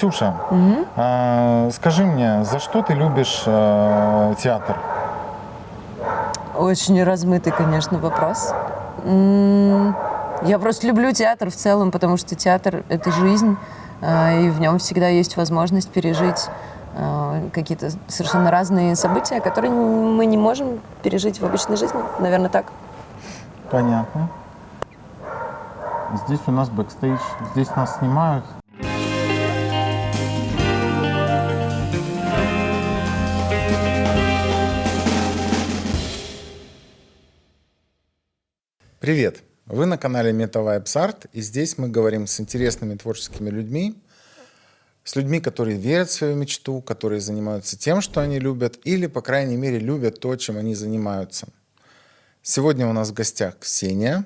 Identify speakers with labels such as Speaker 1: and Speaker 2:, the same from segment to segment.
Speaker 1: Ксюша, скажи мне, за что ты любишь театр?
Speaker 2: Очень размытый, конечно, вопрос. Я просто люблю театр в целом, потому что театр — это жизнь, и в нем всегда есть возможность пережить какие-то совершенно разные события, которые мы не можем пережить в обычной жизни. Наверное, так.
Speaker 1: Понятно. Здесь у нас бэкстейдж, здесь нас снимают. Привет! Вы на канале MetaVibes Art, и здесь мы говорим с интересными творческими людьми, с людьми, которые верят в свою мечту, которые занимаются тем, что они любят, или, по крайней мере, любят то, чем они занимаются. Сегодня у нас в гостях Ксения.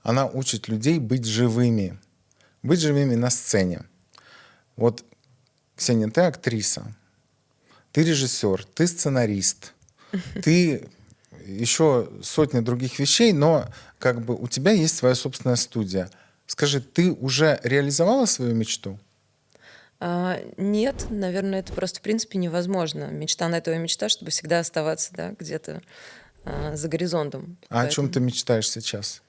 Speaker 1: Она учит людей быть живыми на сцене. Вот, Ксения, ты актриса, ты режиссер, ты сценарист, ты еще сотни других вещей, но как бы у тебя есть своя собственная студия. Скажи, ты уже реализовала свою мечту?
Speaker 2: Нет, наверное, это просто в принципе невозможно. Мечта на это мечта, чтобы всегда оставаться, да, где-то за горизонтом.
Speaker 1: А о чем ты мечтаешь сейчас?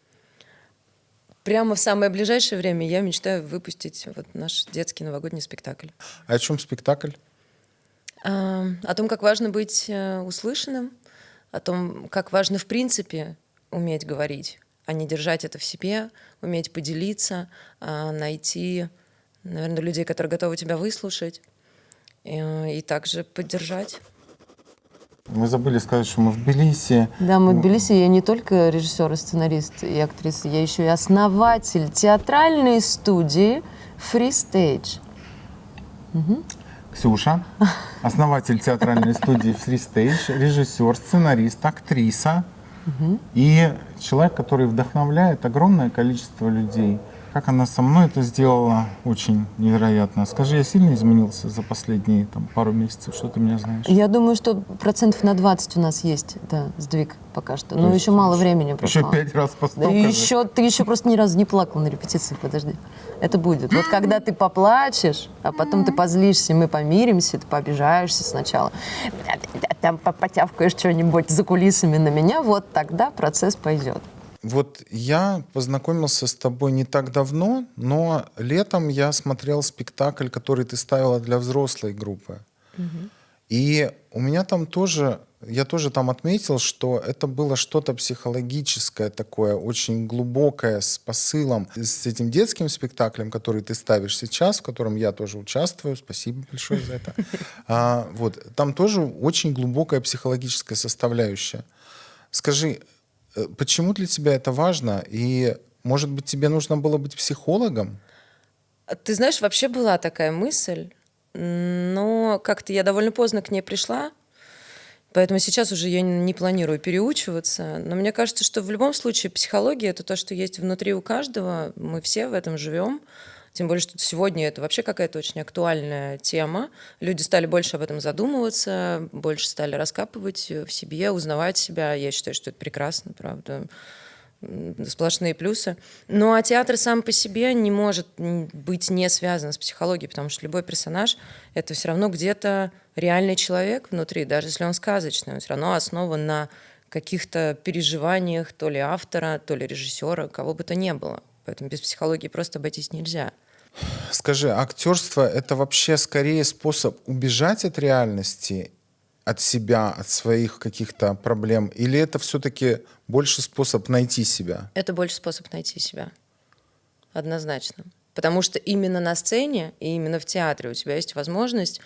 Speaker 2: Прямо в самое ближайшее время я мечтаю выпустить вот наш детский новогодний спектакль.
Speaker 1: А о чем спектакль?
Speaker 2: О том, как важно быть услышанным, о том, как важно в принципе уметь говорить, а не держать это в себе, уметь поделиться, найти, наверное, людей, которые готовы тебя выслушать, и также поддержать.
Speaker 1: Мы забыли сказать, что мы в Тбилиси.
Speaker 2: Да, мы в Тбилиси. Я не только режиссер, и сценарист, и актриса, я еще и основатель театральной студии Free Stage.
Speaker 1: Ксюша, основатель театральной студии Free Stage, режиссер, сценарист, актриса и человек, который вдохновляет огромное количество людей. Как она со мной это сделала, очень невероятно. Скажи, я сильно изменился за последние пару месяцев, что ты меня знаешь? Я думаю, что 20% на 20 у нас есть, да, сдвиг пока что. Но еще мало времени прошло. Еще 5 раз по 100.
Speaker 2: Да, ты еще просто ни разу не плакал на репетициях, подожди. Это будет. Вот когда ты поплачешь, а потом ты позлишься, мы помиримся, ты пообижаешься сначала, там потявкаешь что-нибудь за кулисами на меня, вот тогда процесс пойдет.
Speaker 1: Вот я познакомился с тобой не так давно, но летом я смотрел спектакль, который ты ставила для взрослой группы. И у меня там тоже, я тоже там отметил, что это было что-то психологическое такое, очень глубокое, с посылом. С этим детским спектаклем, который ты ставишь сейчас, в котором я тоже участвую, спасибо большое за это. Вот, там тоже очень глубокая психологическая составляющая. Скажи, почему для тебя это важно? И, может быть, тебе нужно было быть психологом?
Speaker 2: Ты знаешь, вообще была такая мысль, но как-то я довольно поздно к ней пришла, поэтому сейчас уже я не планирую переучиваться. Но мне кажется, что в любом случае психология — это то, что есть внутри у каждого, мы все в этом живем. Тем более, что сегодня это вообще какая-то очень актуальная тема. Люди стали больше об этом задумываться, больше стали раскапывать в себе, узнавать себя. Я считаю, что это прекрасно, правда. Сплошные плюсы. Ну а театр сам по себе не может быть не связан с психологией, потому что любой персонаж — это все равно где-то реальный человек внутри, даже если он сказочный, он все равно основан на каких-то переживаниях то ли автора, то ли режиссера, кого бы то ни было. Поэтому без психологии просто обойтись нельзя.
Speaker 1: Скажи, актерство — это вообще скорее способ убежать от реальности, от себя, от своих каких-то проблем, или это все-таки больше способ найти себя?
Speaker 2: Это больше способ найти себя. Однозначно. Потому что именно на сцене и именно в театре у тебя есть возможность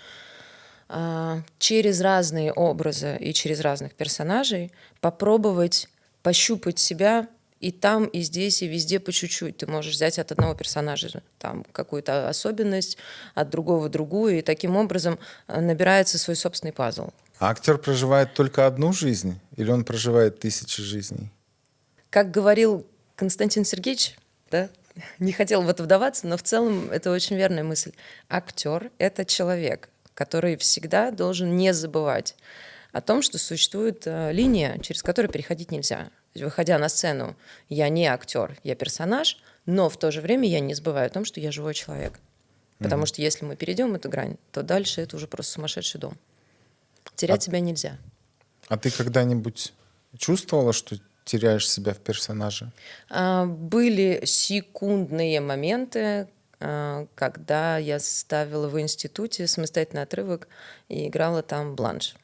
Speaker 2: через разные образы и через разных персонажей попробовать пощупать себя и там, и здесь, и везде по чуть-чуть. Ты можешь взять от одного персонажа там какую-то особенность, от другого другую, и таким образом набирается свой собственный пазл.
Speaker 1: А актер проживает только одну жизнь, или он проживает тысячи жизней?
Speaker 2: Как говорил Константин Сергеевич, да, не хотел в это вдаваться, но в целом это очень верная мысль. Актер — это человек, который всегда должен не забывать о том, что существует линия, через которую переходить нельзя. Выходя на сцену, я не актер, я персонаж, но в то же время я не забываю о том, что я живой человек. Потому что если мы перейдем эту грань, то дальше это уже просто сумасшедший дом. Терять себя нельзя.
Speaker 1: А ты когда-нибудь чувствовала, что теряешь себя в персонаже?
Speaker 2: Были секундные моменты, когда я ставила в институте самостоятельный отрывок и играла там Бланш.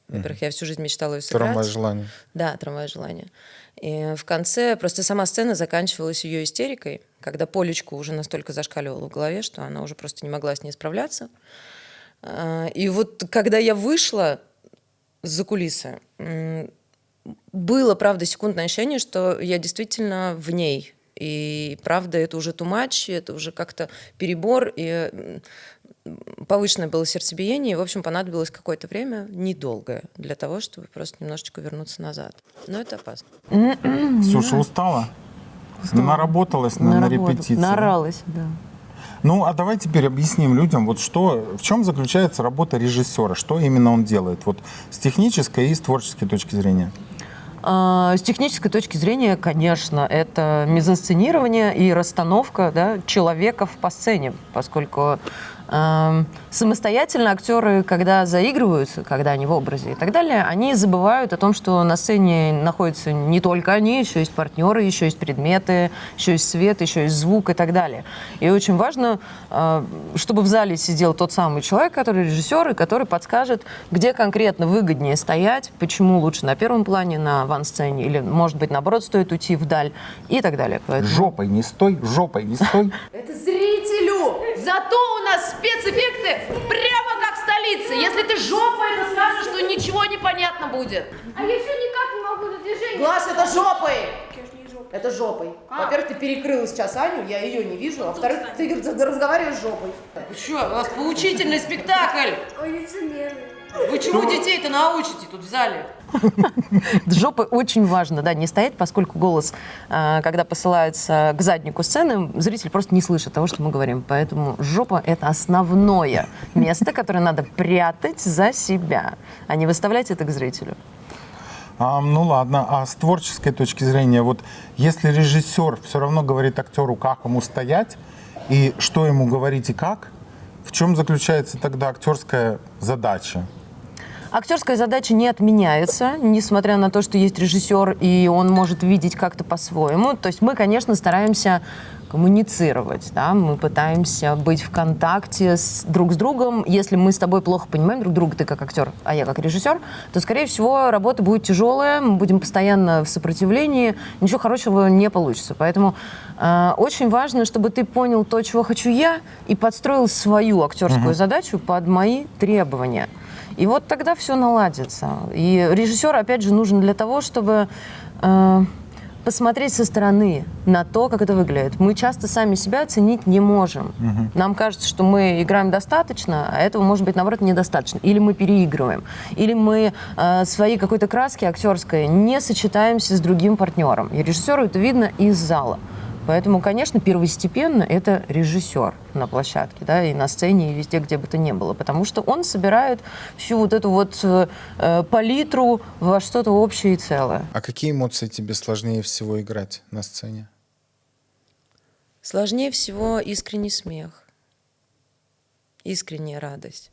Speaker 2: Во-первых, я всю жизнь мечтала ее сыграть.
Speaker 1: «Трамвай желания».
Speaker 2: Да, «Трамвай желания». И в конце просто сама сцена заканчивалась ее истерикой, когда Полечку уже настолько зашкаливала в голове, что она уже просто не могла с ней справляться. И вот когда я вышла за кулисы, было, правда, секундное ощущение, что я действительно в ней. И, правда, это уже too much, это уже как-то перебор, и повышенное было сердцебиение. И, в общем, понадобилось какое-то время, недолгое, для того, чтобы просто немножечко вернуться назад. Но это опасно.
Speaker 1: Слушай, устала? Наработалась на репетиции?
Speaker 3: Наралась, да.
Speaker 1: Ну, а давай теперь объясним людям, вот что, в чем заключается работа режиссера, что именно он делает, вот с технической и с творческой точки зрения.
Speaker 3: С технической точки зрения, конечно, это мизансценирование и расстановка, да, человека по сцене, поскольку самостоятельно актеры, когда заигрываются, когда они в образе и так далее, они забывают о том, что на сцене находятся не только они, еще есть партнеры, еще есть предметы, еще есть свет, еще есть звук и так далее. И очень важно, чтобы в зале сидел тот самый человек, который режиссер, и который подскажет, где конкретно выгоднее стоять, почему лучше на первом плане, на авансцене, или, может быть, наоборот, стоит уйти вдаль и так далее. Поэтому...
Speaker 1: Жопой не стой, жопой не стой.
Speaker 4: Это зрителю! Зато у нас спецэффекты прямо как в столице. Если ты жопой это скажешь, то ничего не понятно будет.
Speaker 5: А я все никак не могу на движение.
Speaker 4: Глаш, это жопой!
Speaker 5: Я ж не жопа.
Speaker 4: Это жопой.
Speaker 5: Как?
Speaker 4: Во-первых, ты перекрыла сейчас Аню, я ее не вижу. А во-вторых, ты разговариваешь с жопой. Что, у нас поучительный спектакль.
Speaker 5: Ой, лицемерный.
Speaker 4: Вы чему детей-то научите тут в зале?
Speaker 3: С жопой очень важно, да, не стоять, поскольку голос, когда посылается к заднику сцены, зритель просто не слышит того, что мы говорим. Поэтому жопа — это основное место, которое надо прятать за себя, а не выставлять это к зрителю.
Speaker 1: Ну ладно, а с творческой точки зрения, вот если режиссер все равно говорит актеру, как ему стоять, и что ему говорить и как, в чем заключается тогда актерская задача?
Speaker 3: Актерская задача не отменяется, несмотря на то, что есть режиссер, и он может видеть как-то по-своему. То есть мы, конечно, стараемся коммуницировать, да? Мы пытаемся быть в контакте друг с другом. Если мы с тобой плохо понимаем друг друга, ты как актер, а я как режиссер, то, скорее всего, работа будет тяжелая, мы будем постоянно в сопротивлении, ничего хорошего не получится. Поэтому очень важно, чтобы ты понял то, чего хочу я, и подстроил свою актерскую задачу под мои требования. И вот тогда все наладится. И режиссер, опять же, нужен для того, чтобы посмотреть со стороны на то, как это выглядит. Мы часто сами себя оценить не можем. Нам кажется, что мы играем достаточно, а этого, может быть, наоборот, недостаточно. Или мы переигрываем. Или мы своей какой-то краски актерской не сочетаемся с другим партнером. И режиссеру это видно из зала. Поэтому, конечно, первостепенно это режиссер на площадке, да, и на сцене, и везде, где бы то ни было. Потому что он собирает всю вот эту вот палитру во что-то общее и целое.
Speaker 1: А какие эмоции тебе сложнее всего играть на сцене?
Speaker 2: Сложнее всего искренний смех, искренняя радость.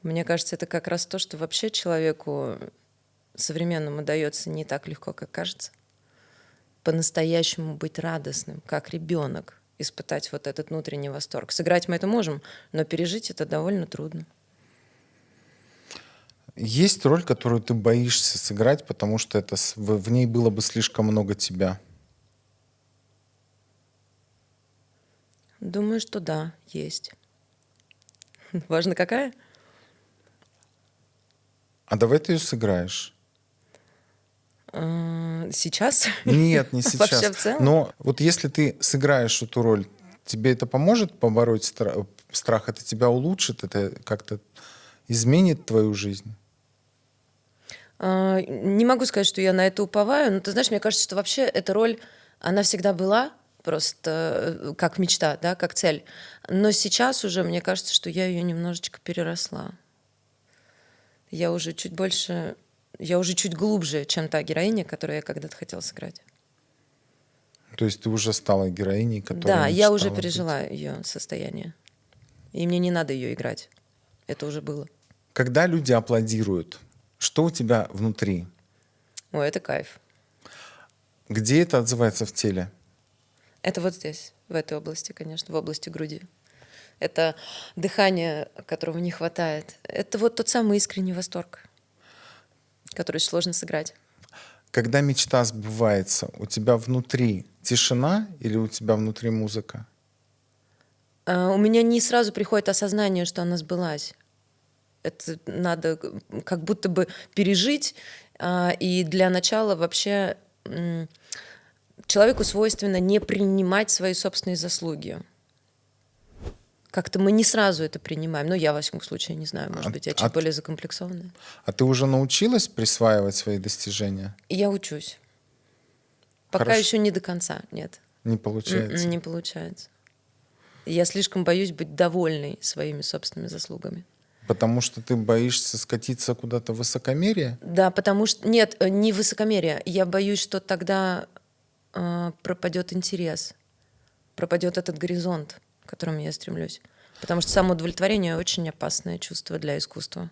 Speaker 2: Мне кажется, это как раз то, что вообще человеку современному дается не так легко, как кажется. По-настоящему быть радостным, как ребенок, испытать вот этот внутренний восторг. Сыграть мы это можем, но пережить это довольно трудно.
Speaker 1: Есть роль, которую ты боишься сыграть, потому что это, в ней было бы слишком много тебя?
Speaker 2: Думаю, что да, есть. Важно, какая?
Speaker 1: А давай ты ее сыграешь.
Speaker 2: Сейчас?
Speaker 1: Нет, не сейчас.
Speaker 2: Вообще в целом?
Speaker 1: Но вот если ты сыграешь эту роль, тебе это поможет побороть страх? Это тебя улучшит? Это как-то изменит твою жизнь?
Speaker 2: Не могу сказать, что я на это уповаю, но ты знаешь, мне кажется, что вообще эта роль, она всегда была просто как мечта, да, как цель. Но сейчас уже мне кажется, что я ее немножечко переросла. Я уже чуть глубже, чем та героиня, которую я когда-то хотела сыграть.
Speaker 1: То есть ты уже стала героиней, которая
Speaker 2: Да, я уже
Speaker 1: мечтала быть.
Speaker 2: пережила ее состояние. И мне не надо ее играть. Это уже было.
Speaker 1: Когда люди аплодируют, что у тебя внутри?
Speaker 2: Ой, это кайф.
Speaker 1: Где это отзывается в теле?
Speaker 2: Это вот здесь, в этой области, конечно, в области груди. Это дыхание, которого не хватает. Это вот тот самый искренний восторг, который сложно сыграть.
Speaker 1: Когда мечта сбывается, у тебя внутри тишина или у тебя внутри музыка?
Speaker 2: У меня не сразу приходит осознание, что она сбылась. Это надо как будто бы пережить. И для начала вообще человеку свойственно не принимать свои собственные заслуги. Как-то мы не сразу это принимаем. Ну, я, во всяком случае, не знаю. Может быть, я чуть более закомплексованная.
Speaker 1: А ты уже научилась присваивать свои достижения?
Speaker 2: И я учусь. Пока
Speaker 1: Хорошо.
Speaker 2: еще не до конца, нет.
Speaker 1: Не получается.
Speaker 2: Не получается. Я слишком боюсь быть довольной своими собственными заслугами.
Speaker 1: Потому что ты боишься скатиться куда-то в высокомерие?
Speaker 2: Да, потому что... Нет, не высокомерие. Я боюсь, что тогда пропадет интерес, пропадет этот горизонт, к которому я стремлюсь. Потому что самоудовлетворение очень опасное чувство для искусства.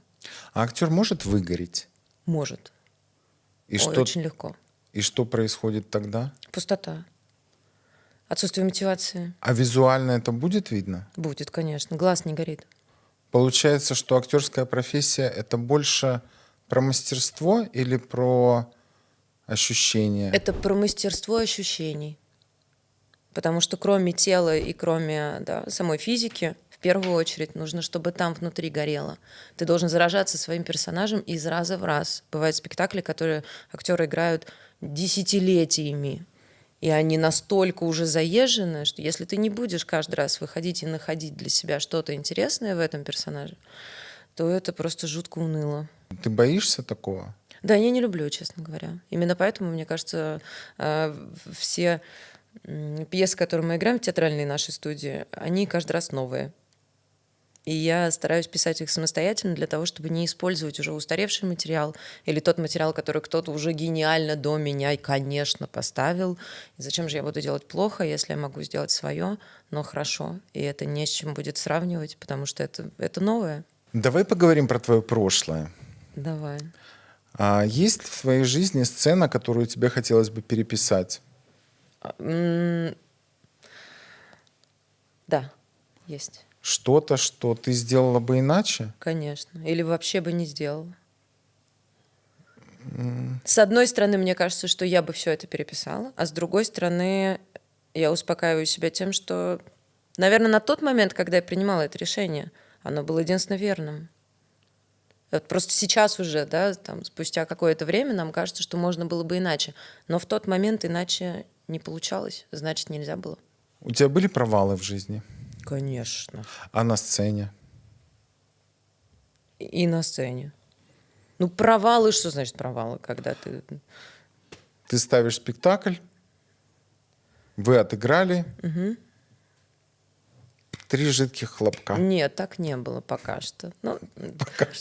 Speaker 1: А актер может выгореть?
Speaker 2: Может.
Speaker 1: И,
Speaker 2: Ой,
Speaker 1: что,
Speaker 2: очень легко.
Speaker 1: и что происходит тогда?
Speaker 2: Пустота. Отсутствие мотивации.
Speaker 1: А визуально это будет видно?
Speaker 2: Будет, конечно. Глаз не горит.
Speaker 1: Получается, что актерская профессия — это больше про мастерство или про ощущения?
Speaker 2: Это про мастерство ощущений. Потому что кроме тела и кроме самой физики, в первую очередь нужно, чтобы там внутри горело. Ты должен заражаться своим персонажем из раза в раз. Бывают спектакли, которые актеры играют десятилетиями. И они настолько уже заезжены, что если ты не будешь каждый раз выходить и находить для себя что-то интересное в этом персонаже, то это просто жутко уныло.
Speaker 1: Ты боишься такого?
Speaker 2: Да, я не люблю, честно говоря. Именно поэтому, мне кажется, все пьесы, которые мы играем в театральной нашей студии, они каждый раз новые. И я стараюсь писать их самостоятельно для того, чтобы не использовать уже устаревший материал или тот материал, который кто-то уже гениально до меня, конечно, поставил. И зачем же я буду делать плохо, если я могу сделать свое, но хорошо. И это не с чем будет сравнивать, потому что это новое.
Speaker 1: Давай поговорим про твое прошлое.
Speaker 2: Давай.
Speaker 1: А есть в твоей жизни сцена, которую тебе хотелось бы переписать?
Speaker 2: Да, есть.
Speaker 1: Что-то, что ты сделала бы иначе?
Speaker 2: Конечно. Или вообще бы не сделала. С одной стороны, мне кажется, что я бы все это переписала, а с другой стороны, я успокаиваю себя тем, что, наверное, на тот момент, когда я принимала это решение, оно было единственно верным. Вот просто сейчас уже, спустя какое-то время, нам кажется, что можно было бы иначе. Но в тот момент иначе не получалось, значит, нельзя было.
Speaker 1: У тебя были провалы в жизни?
Speaker 2: Конечно.
Speaker 1: А на сцене?
Speaker 2: И на сцене. Ну, провалы, что значит провалы, когда ты...
Speaker 1: Ты ставишь спектакль, вы отыграли, 3 жидких хлопка.
Speaker 2: Нет, так не было пока что. Ну,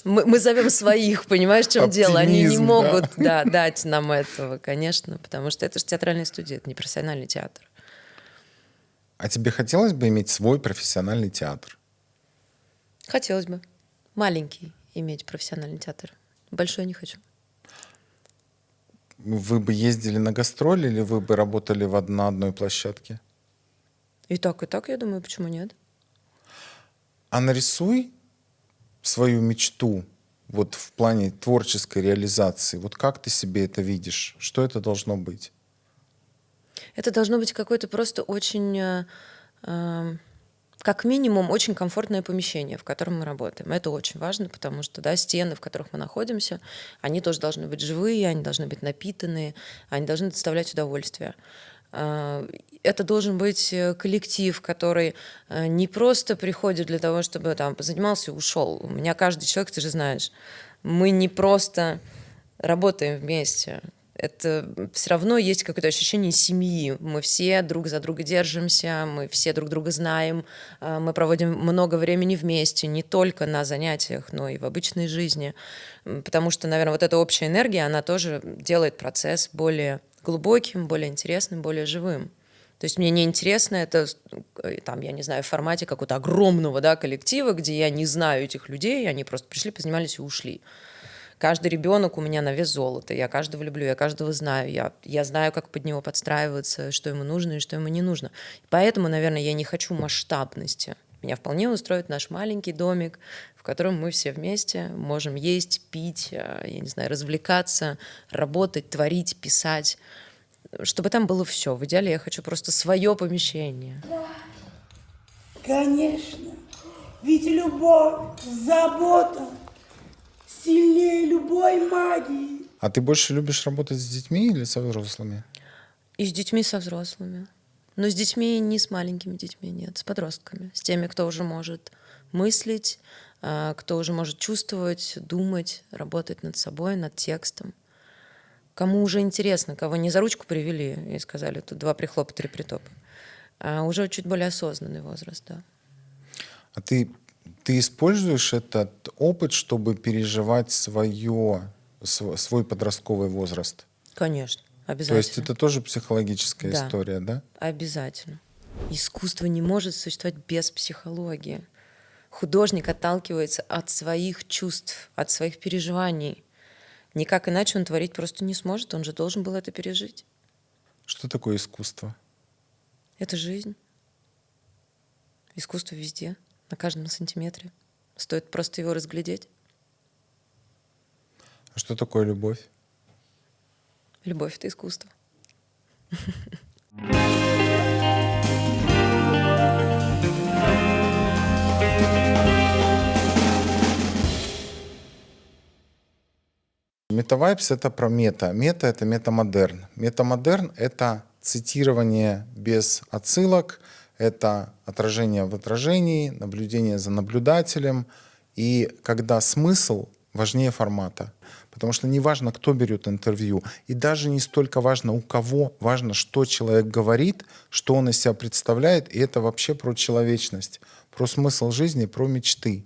Speaker 2: мы зовем своих, понимаешь, в чем дело? Они не
Speaker 1: Оптимизм,
Speaker 2: могут дать нам этого, конечно, потому что это же театральная студия, это не профессиональный театр.
Speaker 1: А тебе хотелось бы иметь свой профессиональный театр?
Speaker 2: Хотелось бы. Маленький иметь профессиональный театр. Большой не хочу.
Speaker 1: Вы бы ездили на гастроли или вы бы работали на одной площадке?
Speaker 2: И так, я думаю, почему нет?
Speaker 1: А нарисуй свою мечту вот в плане творческой реализации. Вот как ты себе это видишь? Что это должно быть?
Speaker 2: Это должно быть какое-то просто очень, как минимум, очень комфортное помещение, в котором мы работаем. Это очень важно, потому что стены, в которых мы находимся, они тоже должны быть живые, они должны быть напитанные, они должны доставлять удовольствие. Это должен быть коллектив, который не просто приходит для того, чтобы позанимался и ушел. У меня каждый человек, ты же знаешь, мы не просто работаем вместе. Это все равно есть какое-то ощущение семьи. Мы все друг за друга держимся, мы все друг друга знаем, мы проводим много времени вместе, не только на занятиях, но и в обычной жизни. Потому что, наверное, вот эта общая энергия, она тоже делает процесс более глубоким, более интересным, более живым. То есть мне неинтересно это, там, я не знаю, в формате какого-то огромного, да, коллектива, где я не знаю этих людей, они просто пришли, позанимались и ушли. Каждый ребенок у меня на вес золота. Я каждого люблю, я каждого знаю. Я знаю, как под него подстраиваться, что ему нужно и что ему не нужно. Поэтому, наверное, я не хочу масштабности. Меня вполне устроит наш маленький домик, в котором мы все вместе можем есть, пить, я не знаю, развлекаться, работать, творить, писать. Чтобы там было все. В идеале я хочу просто свое помещение.
Speaker 6: Конечно. Ведь любовь, забота сильнее любой магии.
Speaker 1: А ты больше любишь работать с детьми или со взрослыми?
Speaker 2: И с детьми, со взрослыми. Но с детьми не с маленькими детьми, нет, с подростками. С теми, кто уже может мыслить, кто уже может чувствовать, думать, работать над собой, над текстом. Кому уже интересно, кого не за ручку привели и сказали, тут 2 прихлопа, 3 притопа. А уже чуть более осознанный возраст, да.
Speaker 1: А ты используешь этот опыт, чтобы переживать свой подростковый возраст?
Speaker 2: Конечно, обязательно.
Speaker 1: То есть это тоже психологическая
Speaker 2: Да.
Speaker 1: история, да?
Speaker 2: Обязательно. Искусство не может существовать без психологии. Художник отталкивается от своих чувств, от своих переживаний. Никак иначе он творить просто не сможет, он же должен был это пережить.
Speaker 1: Что такое искусство?
Speaker 2: Это жизнь. Искусство везде, на каждом сантиметре. Стоит просто его разглядеть.
Speaker 1: А что такое любовь?
Speaker 2: Любовь — это искусство.
Speaker 1: Метавайбс — это про мета. Мета — это метамодерн. Метамодерн — это цитирование без отсылок, это отражение в отражении, наблюдение за наблюдателем. И когда смысл важнее формата. Потому что не важно, кто берет интервью, и даже не столько важно, у кого, важно, что человек говорит, что он из себя представляет, и это вообще про человечность, про смысл жизни, про мечты.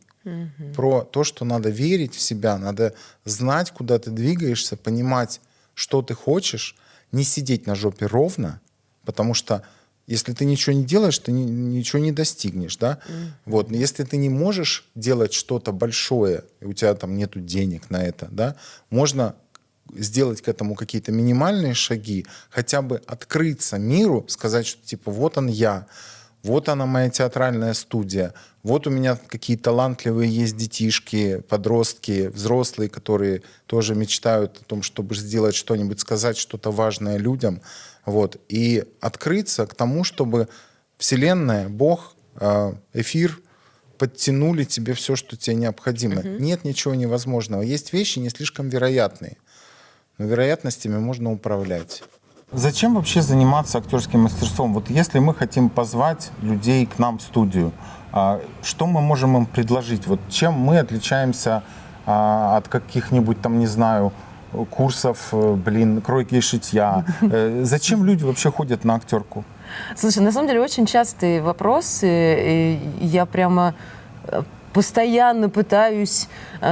Speaker 1: Про то, что надо верить в себя, надо знать, куда ты двигаешься, понимать, что ты хочешь, не сидеть на жопе ровно, потому что если ты ничего не делаешь, ты ничего не достигнешь, да? Вот. Но если ты не можешь делать что-то большое, и у тебя там нету денег на это, да, можно сделать к этому какие-то минимальные шаги, хотя бы открыться миру, сказать, что типа вот он я, вот она моя театральная студия, вот у меня какие талантливые есть детишки, подростки, взрослые, которые тоже мечтают о том, чтобы сделать что-нибудь, сказать что-то важное людям. Вот. И открыться к тому, чтобы Вселенная, Бог, эфир подтянули тебе все, что тебе необходимо. Нет ничего невозможного. Есть вещи не слишком вероятные, но вероятностями можно управлять. Зачем вообще заниматься актерским мастерством? Вот если мы хотим позвать людей к нам в студию, что мы можем им предложить? Вот чем мы отличаемся от каких-нибудь там, не знаю, курсов, кройки и шитья? Зачем люди вообще ходят на актерку?
Speaker 3: Слушай, на самом деле очень частые вопросы, и я прямо постоянно пытаюсь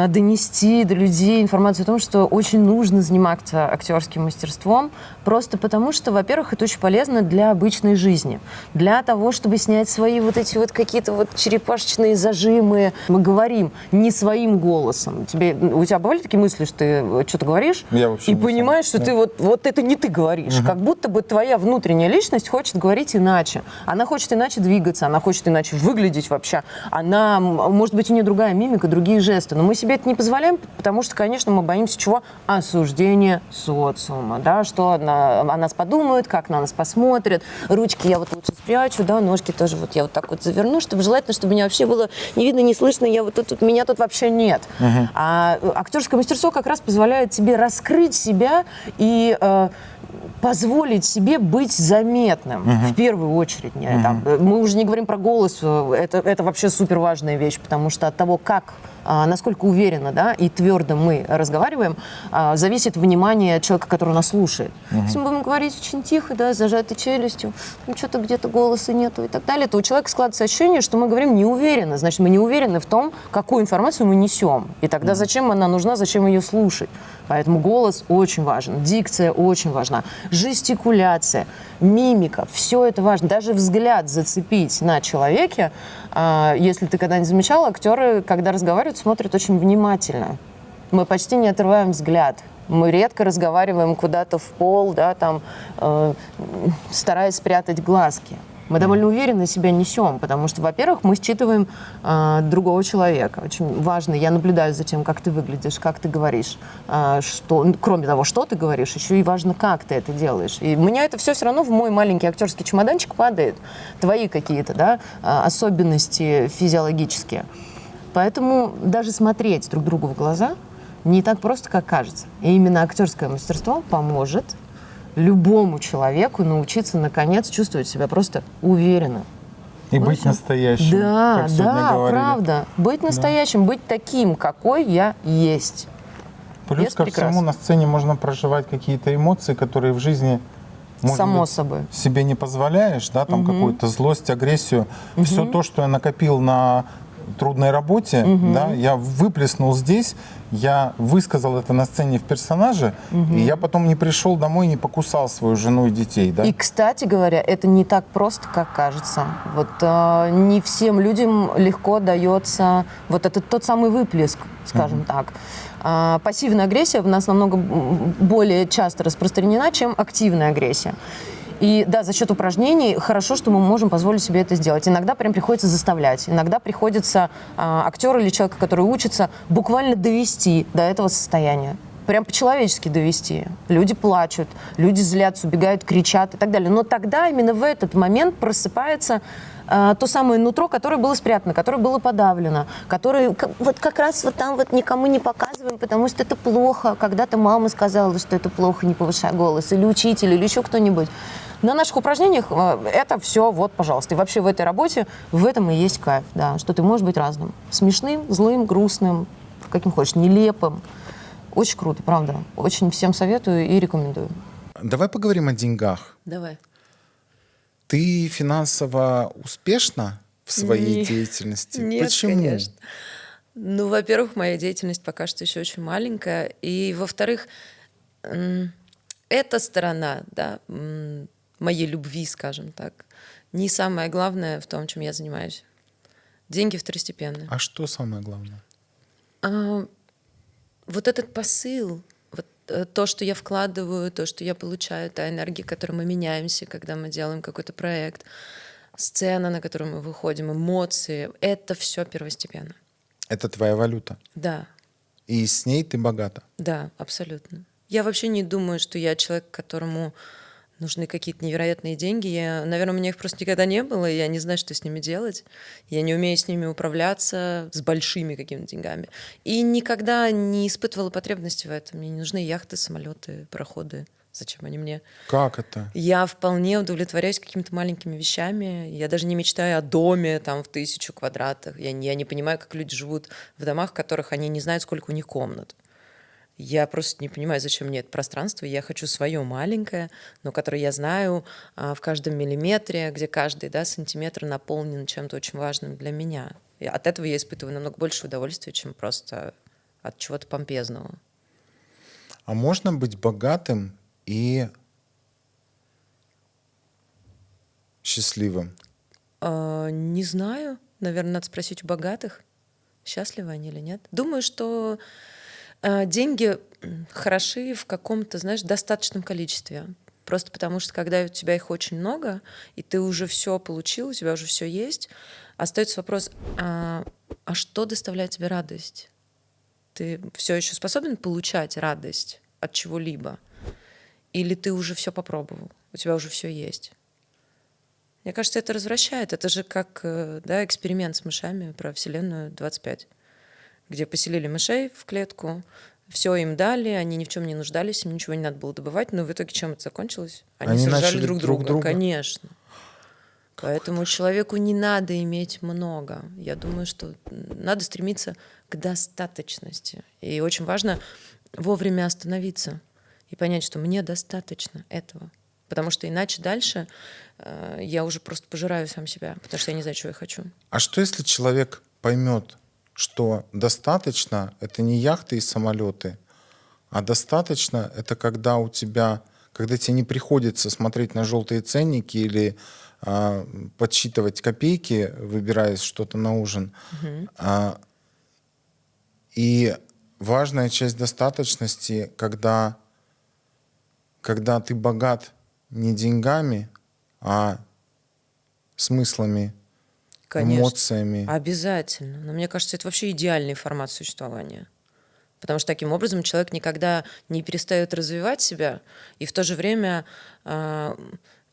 Speaker 3: донести до людей информацию о том, что очень нужно заниматься актерским мастерством, просто потому что, во-первых, это очень полезно для обычной жизни, для того, чтобы снять свои вот эти вот какие-то вот черепашечные зажимы. Мы говорим не своим голосом. У тебя бывали такие мысли, что ты что-то говоришь и понимаешь, что ты вот это не ты говоришь, как будто бы твоя внутренняя личность хочет говорить иначе. Она хочет иначе двигаться, она хочет иначе выглядеть вообще. Она, может быть, у нее другая мимика, другие жесты, но мы себе это не позволяем, потому что, конечно, мы боимся чего? Осуждения социума, да, что о нас подумают, как на нас посмотрят. Ручки я вот лучше спрячу, да, ножки тоже вот я вот так вот заверну, чтобы желательно, чтобы меня вообще было не видно, не слышно, я вот тут, меня тут вообще нет. А актерское мастерство как раз позволяет тебе раскрыть себя и позволить себе быть заметным, в первую очередь. Мы уже не говорим про голос, это вообще супер важная вещь, потому что от того, насколько уверенно, да, и твердо мы разговариваем, зависит внимание человека, который нас слушает. Если мы будем говорить очень тихо, да, с зажатой челюстью, что-то где-то голоса нету и так далее, то у человека складывается ощущение, что мы говорим неуверенно. Значит, мы не уверены в том, какую информацию мы несем. И тогда зачем она нужна, зачем ее слушать? Поэтому голос очень важен, дикция очень важна. жестикуляция, мимика, все это важно. Даже взгляд зацепить на человеке, если ты когда-нибудь замечал, актеры, когда разговаривают, смотрят очень внимательно. Мы почти не отрываем взгляд. Мы редко разговариваем куда-то в пол, да, там, стараясь спрятать глазки. Мы довольно уверенно себя несем, потому что, во-первых, мы считываем другого человека. Очень важно, я наблюдаю за тем, как ты выглядишь, как ты говоришь, что, кроме того, что ты говоришь, еще и важно, как ты это делаешь. И у меня это все равно в мой маленький актерский чемоданчик падает. Твои какие-то, да, особенности физиологические. Поэтому даже смотреть друг другу в глаза не так просто, как кажется. И именно актерское мастерство поможет любому человеку научиться, наконец, чувствовать себя просто уверенно.
Speaker 1: И быть настоящим,
Speaker 3: Да,
Speaker 1: как сегодня
Speaker 3: да,
Speaker 1: говорили.
Speaker 3: правда. Быть настоящим, быть таким, какой я есть.
Speaker 1: Плюс
Speaker 3: Это
Speaker 1: ко
Speaker 3: прекрасно.
Speaker 1: всему на сцене можно проживать какие-то эмоции, которые в жизни, может
Speaker 3: Само
Speaker 1: быть,
Speaker 3: собой.
Speaker 1: себе не позволяешь, да, там какую-то злость, агрессию. Все то, что я накопил на трудной работе, да, я выплеснул здесь, я высказал это на сцене в персонаже, и я потом не пришел домой, не покусал свою жену и детей, да.
Speaker 3: И, кстати говоря, это не так просто, как кажется. Вот не всем людям легко дается вот этот тот самый выплеск, скажем так. Пассивная агрессия в нас намного более часто распространена, чем активная агрессия. И да, за счет упражнений хорошо, что мы можем позволить себе это сделать. Иногда прям приходится заставлять. Иногда приходится актера или человека, который учится, буквально довести до этого состояния. Прям по-человечески довести. Люди плачут, люди злятся, убегают, кричат и так далее. Но тогда именно в этот момент просыпается то самое нутро, которое было спрятано, которое было подавлено, которое вот как раз вот там вот никому не показываем, потому что это плохо. Когда-то мама сказала, что это плохо, не повышай голос, или учитель, или еще кто-нибудь. На наших упражнениях это все, вот, пожалуйста. И вообще в этой работе, в этом и есть кайф, да, что ты можешь быть разным. Смешным, злым, грустным, каким хочешь, нелепым. Очень круто, правда. Очень всем советую и рекомендую.
Speaker 1: Давай поговорим о деньгах.
Speaker 2: Давай.
Speaker 1: Ты финансово успешна в своей
Speaker 2: Нет.
Speaker 1: деятельности?
Speaker 2: Нет,
Speaker 1: Почему?
Speaker 2: конечно. Ну, во-первых, моя деятельность пока что еще очень маленькая. И, во-вторых, эта сторона, да, моей любви, скажем так, не самое главное в том, чем я занимаюсь. Деньги второстепенные.
Speaker 1: А что самое главное?
Speaker 2: Вот этот посыл, вот то, что я вкладываю, то, что я получаю, та энергия, которой мы меняемся, когда мы делаем какой-то проект, сцена, на которую мы выходим, эмоции, это все первостепенно.
Speaker 1: Это твоя валюта.
Speaker 2: Да,
Speaker 1: И с ней ты богата.
Speaker 2: да, абсолютно. Я вообще не думаю, что я человек, которому нужны какие-то невероятные деньги. Наверное, у меня их просто никогда не было, и я не знаю, что с ними делать. Я не умею с ними управляться, с большими какими-то деньгами. И никогда не испытывала потребности в этом. Мне не нужны яхты, самолеты, пароходы. Зачем они мне?
Speaker 1: Как это?
Speaker 2: Я вполне удовлетворяюсь какими-то маленькими вещами. Я даже не мечтаю о доме там, в 1000 квадратах. Я не понимаю, как люди живут в домах, в которых они не знают, сколько у них комнат. Я просто не понимаю, зачем мне это пространство. Я хочу свое маленькое, но которое я знаю в каждом миллиметре, где каждый, да, сантиметр наполнен чем-то очень важным для меня. И от этого я испытываю намного больше удовольствия, чем просто от чего-то помпезного.
Speaker 1: А можно быть богатым и счастливым?
Speaker 2: Не знаю. Наверное, надо спросить у богатых, счастливы они или нет. Думаю, что деньги хороши в каком-то, знаешь, достаточном количестве. Просто потому что, когда у тебя их очень много, и ты уже все получил, у тебя уже все есть, остается вопрос, а что доставляет тебе радость? Ты все еще способен получать радость от чего-либо? Или ты уже все попробовал, у тебя уже все есть? Мне кажется, это развращает. Это же как, да, эксперимент с мышами про Вселенную 25, где поселили мышей в клетку, все им дали, они ни в чем не нуждались, им ничего не надо было добывать, но в итоге чем это закончилось? Они сожрали
Speaker 1: начали
Speaker 2: друг
Speaker 1: друг друга?
Speaker 2: Конечно. Поэтому человеку не надо иметь много. Я думаю, что надо стремиться к достаточности. И очень важно вовремя остановиться и понять, что мне достаточно этого. Потому что иначе дальше я уже просто пожираю сам себя, потому что я не знаю, чего я хочу.
Speaker 1: А что если человек поймет, что достаточно — это не яхты и самолеты, а достаточно — это когда у тебя когда тебе не приходится смотреть на желтые ценники или подсчитывать копейки, выбирая что-то на ужин. И важная часть достаточности, когда ты богат не деньгами, а смыслами,
Speaker 2: Конечно.
Speaker 1: эмоциями.
Speaker 2: Обязательно. Но мне кажется, это вообще идеальный формат существования. Потому что таким образом человек никогда не перестает развивать себя, и в то же время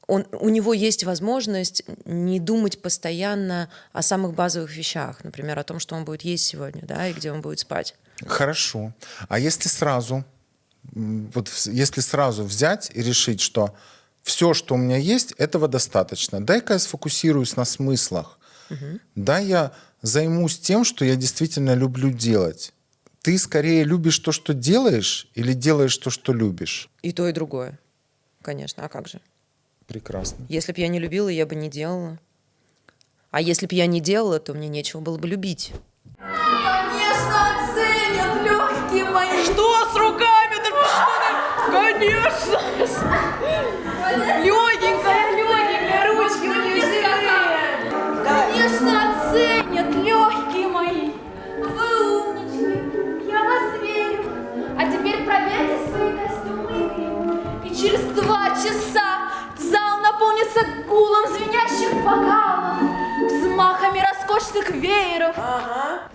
Speaker 2: у него есть возможность не думать постоянно о самых базовых вещах, например, о том, что он будет есть сегодня, да, и где он будет спать.
Speaker 1: Хорошо. А если сразу взять и решить, что все, что у меня есть, этого достаточно. Дай-ка я сфокусируюсь на смыслах. Дай я займусь тем, что я действительно люблю делать. Ты скорее любишь то, что делаешь, или делаешь то, что любишь?
Speaker 2: И то, и другое. Конечно. А как же?
Speaker 1: Прекрасно.
Speaker 2: Если бы я не любила, я бы не делала. А если бы я не делала, то мне нечего было бы любить.
Speaker 4: Конечно, оценят легкие мои.
Speaker 2: Что с руками? Конечно!
Speaker 4: Легенькая, ручки у нее зеленые. Конечно, оценят легкие мои. Вы умнички, я вас верю. А теперь проверьте свои костюмы. И через 2 часа зал наполнится гулом звенящих бокалов, взмахами роскошных вееров.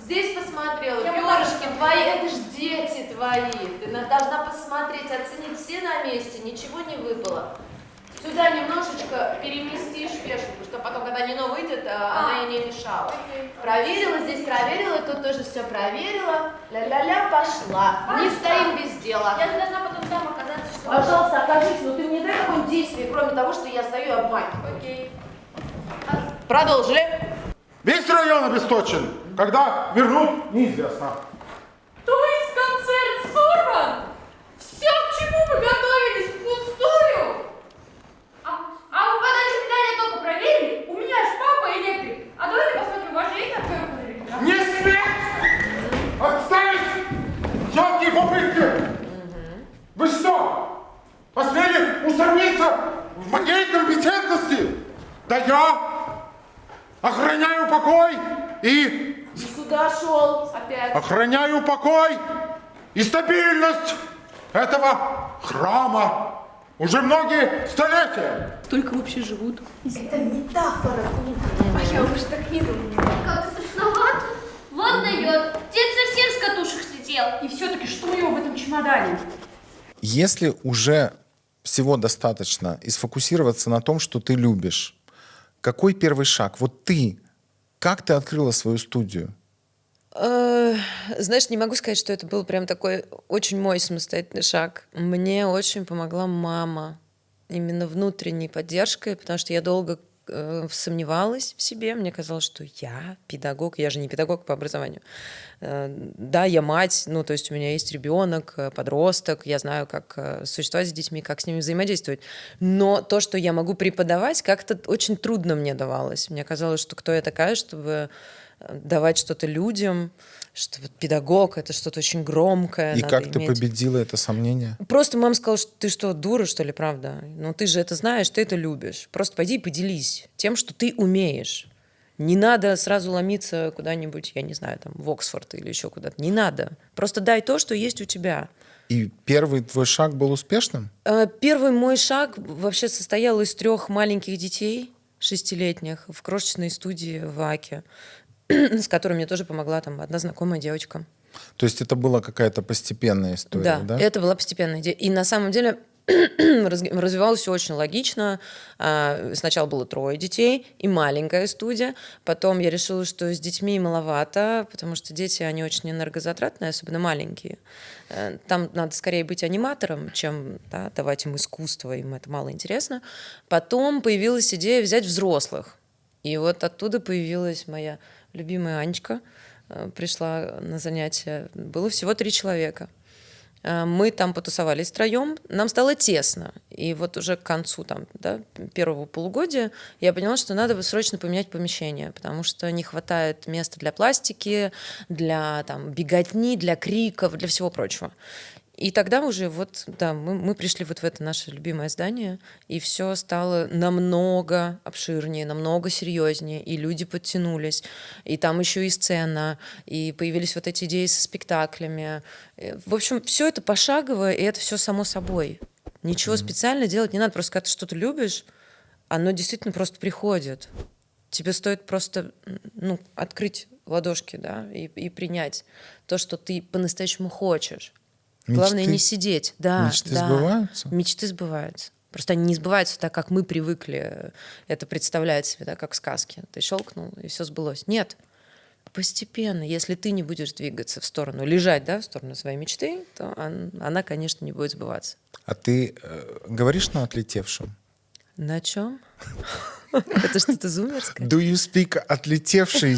Speaker 4: Здесь посмотрела, перышки твои, это ж дети твои. Ты должна посмотреть, оценить, все на месте, ничего не выпало. Сюда немножечко переместишь вешалку, чтобы потом, когда Нино выйдет, она ей не мешала. Проверила, здесь проверила, тут тоже все проверила. Ля-ля-ля, пошла. Не стоим без дела.
Speaker 5: Я должна потом там оказаться, что...
Speaker 4: Пожалуйста, окажись, но ты мне дай какое-нибудь действие, кроме того, что я стою и обманываю.
Speaker 5: Окей.
Speaker 4: Продолжили.
Speaker 7: Весь район обесточен. Когда вернут, неизвестно.
Speaker 4: То есть концерт сорван? Все, к чему мы готовились, впустую?
Speaker 5: А вы подачу питания только проверили? У меня ж папа электрик. А давайте посмотрим, у вас же есть отвертка на электрик?
Speaker 7: Не сметь! Отставить! Жалкие попытки! Вы что, посмели усомниться в моей компетентности? Да я охраняю покой и...
Speaker 4: Сюда шел опять.
Speaker 7: Охраняю покой и стабильность этого храма уже многие столетия.
Speaker 5: Это метафора. А я уж так не думаю. Как-то страшновато. Вот дает. Дед совсем с катушек слетел.
Speaker 6: И все-таки что у него в этом чемодане?
Speaker 1: Если уже всего достаточно и сфокусироваться на том, что ты любишь, какой первый шаг? Вот ты, как ты открыла свою студию?
Speaker 2: Знаешь, не могу сказать, что это был прям такой очень мой самостоятельный шаг. Мне очень помогла мама именно внутренней поддержкой, потому что я долго сомневалась в себе. Мне казалось, что я педагог. Я же не педагог по образованию. Да, я мать, ну, то есть у меня есть ребенок, подросток, я знаю, как существовать с детьми, как с ними взаимодействовать. Но то, что я могу преподавать, как-то очень трудно мне давалось. Мне казалось, что кто я такая, чтобы давать что-то людям, что педагог — это что-то очень громкое.
Speaker 1: И
Speaker 2: надо
Speaker 1: как ты
Speaker 2: иметь.
Speaker 1: победила это сомнение?
Speaker 2: Просто мама сказала, что ты что, дура, что ли, правда? Ну, ты же это знаешь, ты это любишь. Просто пойди и поделись тем, что ты умеешь. Не надо сразу ломиться куда-нибудь, я не знаю, там, в Оксфорд или еще куда-то. Не надо. Просто дай то, что есть у тебя.
Speaker 1: И первый твой шаг был успешным?
Speaker 2: Первый мой шаг вообще состоял из 3 маленьких детей, 6-летних, в крошечной студии в Аке, с которой мне тоже помогла там одна знакомая девочка.
Speaker 1: То есть это была какая-то постепенная история, да?
Speaker 2: Да, это была постепенная идея. И на самом деле развивалось все очень логично. Сначала было 3 детей и маленькая студия. Потом я решила, что с детьми маловато, потому что дети, они очень энергозатратные, особенно маленькие. Там надо скорее быть аниматором, чем давать им искусство, им это мало интересно. Потом появилась идея взять взрослых. И вот оттуда появилась моя любимая Анечка, пришла на занятия. Было всего 3 человека. Мы там потусовались втроем, нам стало тесно. И вот уже к концу первого полугодия я поняла, что надо срочно поменять помещение, потому что не хватает места для пластики, для беготни, для криков, для всего прочего. И тогда уже вот, да, мы пришли вот в это наше любимое здание, и все стало намного обширнее, намного серьезнее, и люди подтянулись, и там еще и сцена, и появились вот эти идеи со спектаклями. В общем, все это пошагово, и это все само собой. Ничего специально делать не надо, просто когда ты что-то любишь, оно действительно просто приходит. Тебе стоит просто открыть ладошки, да, и принять то, что ты по-настоящему хочешь. Главное
Speaker 1: Мечты?
Speaker 2: не сидеть. Да,
Speaker 1: Мечты
Speaker 2: да.
Speaker 1: сбываются?
Speaker 2: Мечты сбываются. Просто они не сбываются так, как мы привыкли это представлять себе, да, как в сказке. Ты щелкнул, и все сбылось. Нет. Постепенно, если ты не будешь двигаться в сторону, лежать, да, в сторону своей мечты, то она, конечно, не будет сбываться.
Speaker 1: А ты говоришь на отлетевшем?
Speaker 2: На чем? Это что-то зумерское?
Speaker 1: Do you speak отлетевший?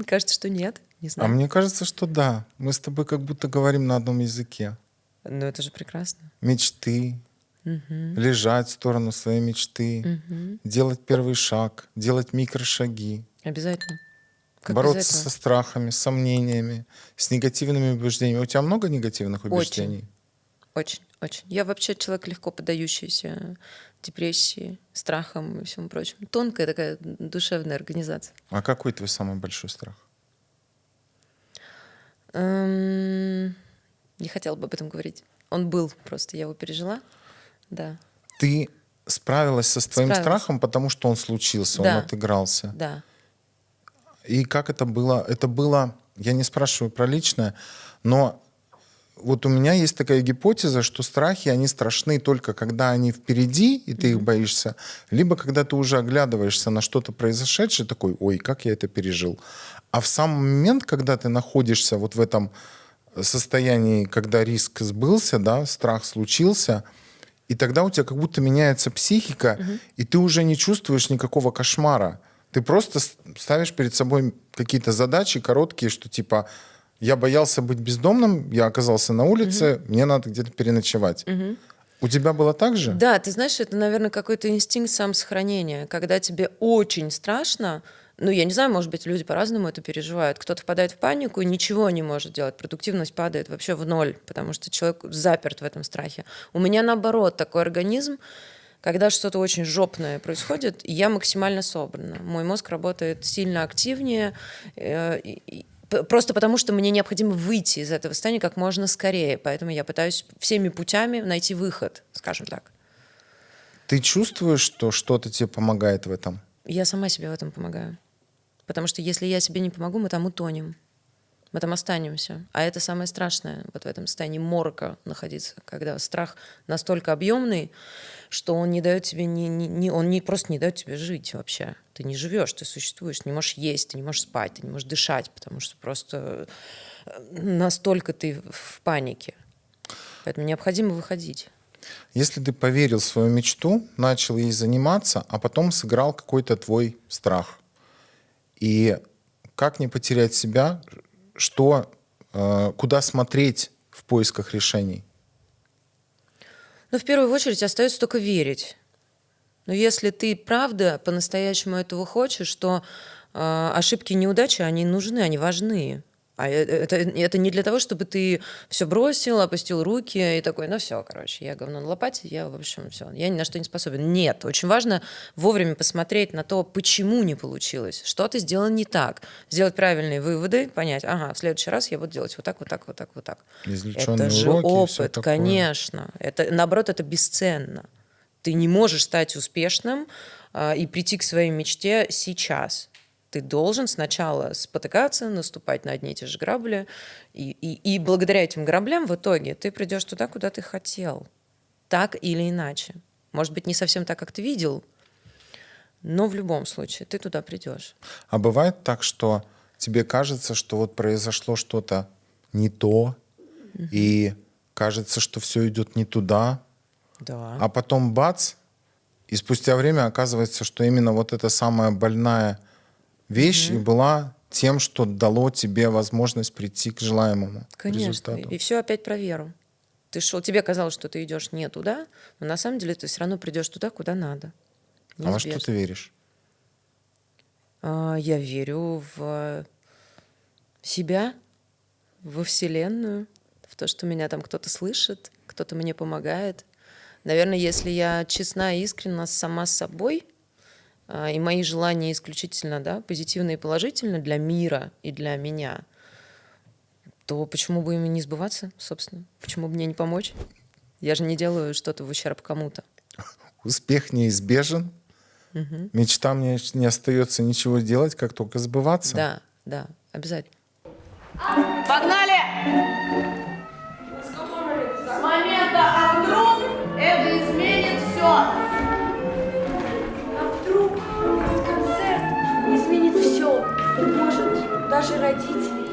Speaker 2: Кажется, что нет. Не
Speaker 1: А
Speaker 2: знаю.
Speaker 1: мне кажется, что да. Мы с тобой как будто говорим на одном языке.
Speaker 2: Но это же прекрасно.
Speaker 1: Мечты, лежать в сторону своей мечты, делать первый шаг, делать микрошаги,
Speaker 2: Обязательно. Как без
Speaker 1: бороться
Speaker 2: этого?
Speaker 1: со страхами, с сомнениями, с негативными убеждениями. У тебя много негативных убеждений?
Speaker 2: Очень, очень. Я вообще человек, легко поддающийся депрессии, страхам и всему прочему. Тонкая такая душевная организация.
Speaker 1: А какой твой самый большой страх?
Speaker 2: Не хотела бы об этом говорить. Он был просто, я его пережила. Да,
Speaker 1: Ты справилась со своим
Speaker 2: Справилась.
Speaker 1: страхом, потому что он случился,
Speaker 2: Да.
Speaker 1: он отыгрался.
Speaker 2: да.
Speaker 1: И как это было? Это было, я не спрашиваю про личное, но вот у меня есть такая гипотеза, что страхи, они страшны только когда они впереди, и ты их боишься, либо когда ты уже оглядываешься на что-то произошедшее, такой, ой, как я это пережил. А в сам момент, когда ты находишься вот в этом состоянии, когда риск сбылся, да, страх случился, и тогда у тебя как будто меняется психика, и ты уже не чувствуешь никакого кошмара. Ты просто ставишь перед собой какие-то задачи короткие, что типа я боялся быть бездомным, я оказался на улице, мне надо где-то переночевать. У тебя было так же?
Speaker 2: Да, ты знаешь, это, наверное, какой-то инстинкт самосохранения, когда тебе очень страшно. Ну, я не знаю, может быть, люди по-разному это переживают. Кто-то впадает в панику и ничего не может делать. Продуктивность падает вообще в ноль, потому что человек заперт в этом страхе. У меня, наоборот, такой организм, когда что-то очень жопное происходит, я максимально собрана. Мой мозг работает сильно активнее, просто потому что мне необходимо выйти из этого состояния как можно скорее. Поэтому я пытаюсь всеми путями найти выход, скажем так.
Speaker 1: Ты чувствуешь, что что-то тебе помогает в этом?
Speaker 2: Я сама себе в этом помогаю. Потому что если я себе не помогу, мы там утонем. Мы там останемся. А это самое страшное вот в этом состоянии морока находиться, когда страх настолько объемный, что он не дает тебе просто не дает тебе жить вообще. Ты не живешь, ты существуешь, не можешь есть, ты не можешь спать, ты не можешь дышать, потому что просто настолько ты в панике. Поэтому необходимо выходить.
Speaker 1: Если ты поверил в свою мечту, начал ей заниматься, а потом сыграл какой-то твой страх. И как не потерять себя, куда смотреть в поисках решений?
Speaker 2: Но в первую очередь остается только верить. Но если ты правда по-настоящему этого хочешь, то ошибки и неудачи, они нужны, они важны. А это не для того, чтобы ты все бросил, опустил руки и такой, ну все, короче, я говно на лопате, я, в общем, все, я ни на что не способен. Нет, очень важно вовремя посмотреть на то, почему не получилось, что ты сделал не так, сделать правильные выводы, понять, ага, в следующий раз я буду делать вот так, вот так, вот так, вот так.
Speaker 1: Извлеченные
Speaker 2: Это же
Speaker 1: уроки и всё
Speaker 2: опыт,
Speaker 1: такое.
Speaker 2: конечно. Наоборот, это бесценно. Ты не можешь стать успешным и прийти к своей мечте сейчас. Ты должен сначала спотыкаться, наступать на одни и те же грабли, и благодаря этим граблям в итоге ты придешь туда, куда ты хотел. Так или иначе. Может быть, не совсем так, как ты видел, но в любом случае ты туда придешь.
Speaker 1: А бывает так, что тебе кажется, что вот произошло что-то не то, и кажется, что все идет не туда,
Speaker 2: Да.
Speaker 1: а потом бац, и спустя время оказывается, что именно вот эта самая больная вещь и была тем, что дало тебе возможность прийти к желаемому
Speaker 2: Конечно.
Speaker 1: результату.
Speaker 2: И все опять про веру. Ты шел, тебе казалось, что ты идешь не туда, но на самом деле ты все равно придешь туда, куда надо.
Speaker 1: А во что
Speaker 2: Неизбежно.
Speaker 1: ты веришь?
Speaker 2: Я верю в себя, во Вселенную, в то, что меня там кто-то слышит, кто-то мне помогает. Наверное, если я честна и искренна сама с собой, и мои желания исключительно, да, позитивные и положительные для мира и для меня, то почему бы им не сбываться, собственно? Почему бы мне не помочь? Я же не делаю что-то в ущерб кому-то.
Speaker 1: Успех неизбежен. Мечтам не остается ничего делать, как только сбываться.
Speaker 2: Да, да, обязательно.
Speaker 3: Погнали!
Speaker 4: С момента «а вдруг» это изменит все. А вдруг этот концерт изменит все? Может, даже родителей?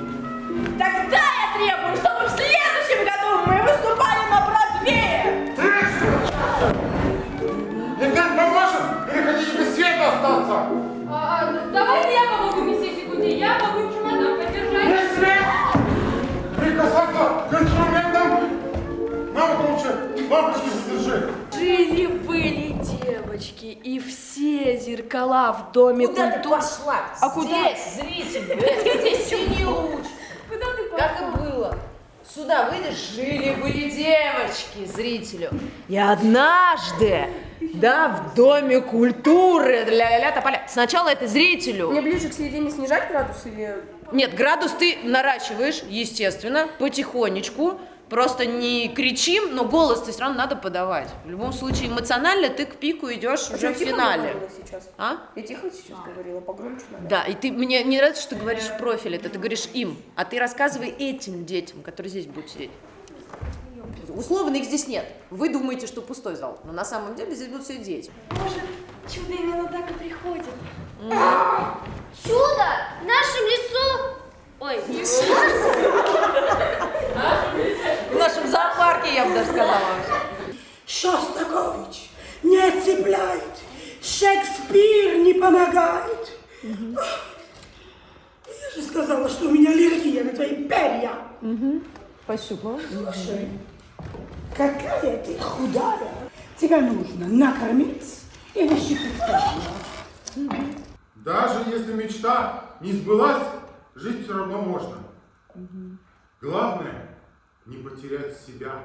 Speaker 4: Тогда я требую, чтобы в следующем году мы выступали на Бродвее!
Speaker 7: Легенд поможем или хотите без света остаться?
Speaker 5: Давайте я помогу, месье Секунди. Я могу чемодан подержать.
Speaker 7: Без света! Прикасаться к инструментам! Нам вот лучше лампочки задержи.
Speaker 4: Жили-были девочки, и все зеркала в доме
Speaker 3: Куда ты
Speaker 4: культуры.
Speaker 3: пошла?
Speaker 4: А куда?
Speaker 3: Здесь, зритель, здесь синий луч.
Speaker 4: Куда ты
Speaker 3: Как и было. Сюда выйдешь, жили-были девочки зрителю. И однажды, да, в Доме культуры, ля-ля-ля, тополя. Сначала это зрителю.
Speaker 4: Мне ближе к середине снижать градус или...
Speaker 3: Нет, градус ты наращиваешь, естественно, потихонечку. Просто не кричим, но голос ты все равно надо подавать. В любом случае, эмоционально ты к пику идешь уже в финале.
Speaker 4: Сейчас?
Speaker 3: А?
Speaker 4: Я тихо сейчас говорила, погромче надо.
Speaker 3: Да, и ты мне не нравится, что ты говоришь в профиль это, ты говоришь им, а ты рассказывай этим детям, которые здесь будут сидеть. Условно их здесь нет. Вы думаете, что пустой зал, но на самом деле здесь будут сидеть дети.
Speaker 4: Может, чудо именно так и приходит.
Speaker 5: Чудо в нашем лесу. Ой,
Speaker 3: В нашем зоопарке, я бы даже сказала.
Speaker 8: Шостакович не цепляет, Шекспир не помогает. Я же сказала, что у меня аллергия на твои перья.
Speaker 3: Пощупала.
Speaker 8: Слушай, какая ты худая. Тебя нужно накормить и нащекотать.
Speaker 7: Даже если мечта не сбылась, жить все равно можно. Главное не потерять себя.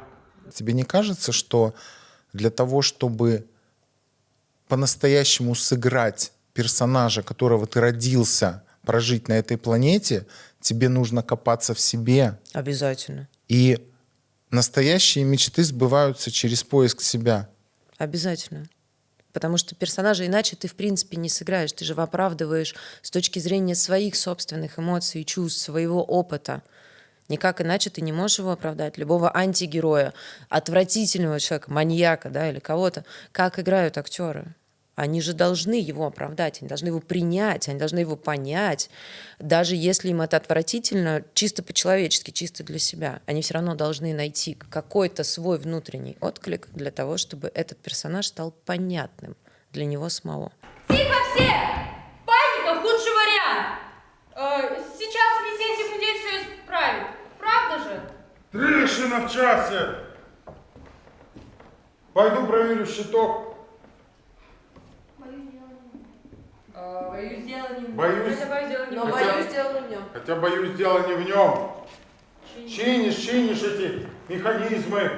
Speaker 1: Тебе не кажется, что для того, чтобы по-настоящему сыграть персонажа, которого ты родился прожить на этой планете, тебе нужно копаться в себе?
Speaker 2: Обязательно.
Speaker 1: И настоящие мечты сбываются через поиск себя.
Speaker 2: Обязательно. Потому что персонажа иначе ты, в принципе, не сыграешь. Ты же оправдываешь с точки зрения своих собственных эмоций, чувств, своего опыта. Никак иначе ты не можешь его оправдать. Любого антигероя, отвратительного человека, маньяка, да, или кого-то. Как играют актеры? Они же должны его оправдать, они должны его принять, они должны его понять. Даже если им это отвратительно, чисто по-человечески, чисто для себя, они все равно должны найти какой-то свой внутренний отклик для того, чтобы этот персонаж стал понятным для него самого.
Speaker 5: тихо все! Паника — худший вариант. Сейчас месье Секунди все исправит. Правда же?
Speaker 7: Трещина в часе. Пойду проверю щиток.
Speaker 5: Боюсь, дело не в нем.
Speaker 7: Боюсь.
Speaker 5: Хотя боюсь, дело не в
Speaker 3: Но
Speaker 5: нем.
Speaker 3: боюсь, дело не в нем.
Speaker 7: Хотя, боюсь, дело не в нем. Чинишь эти механизмы,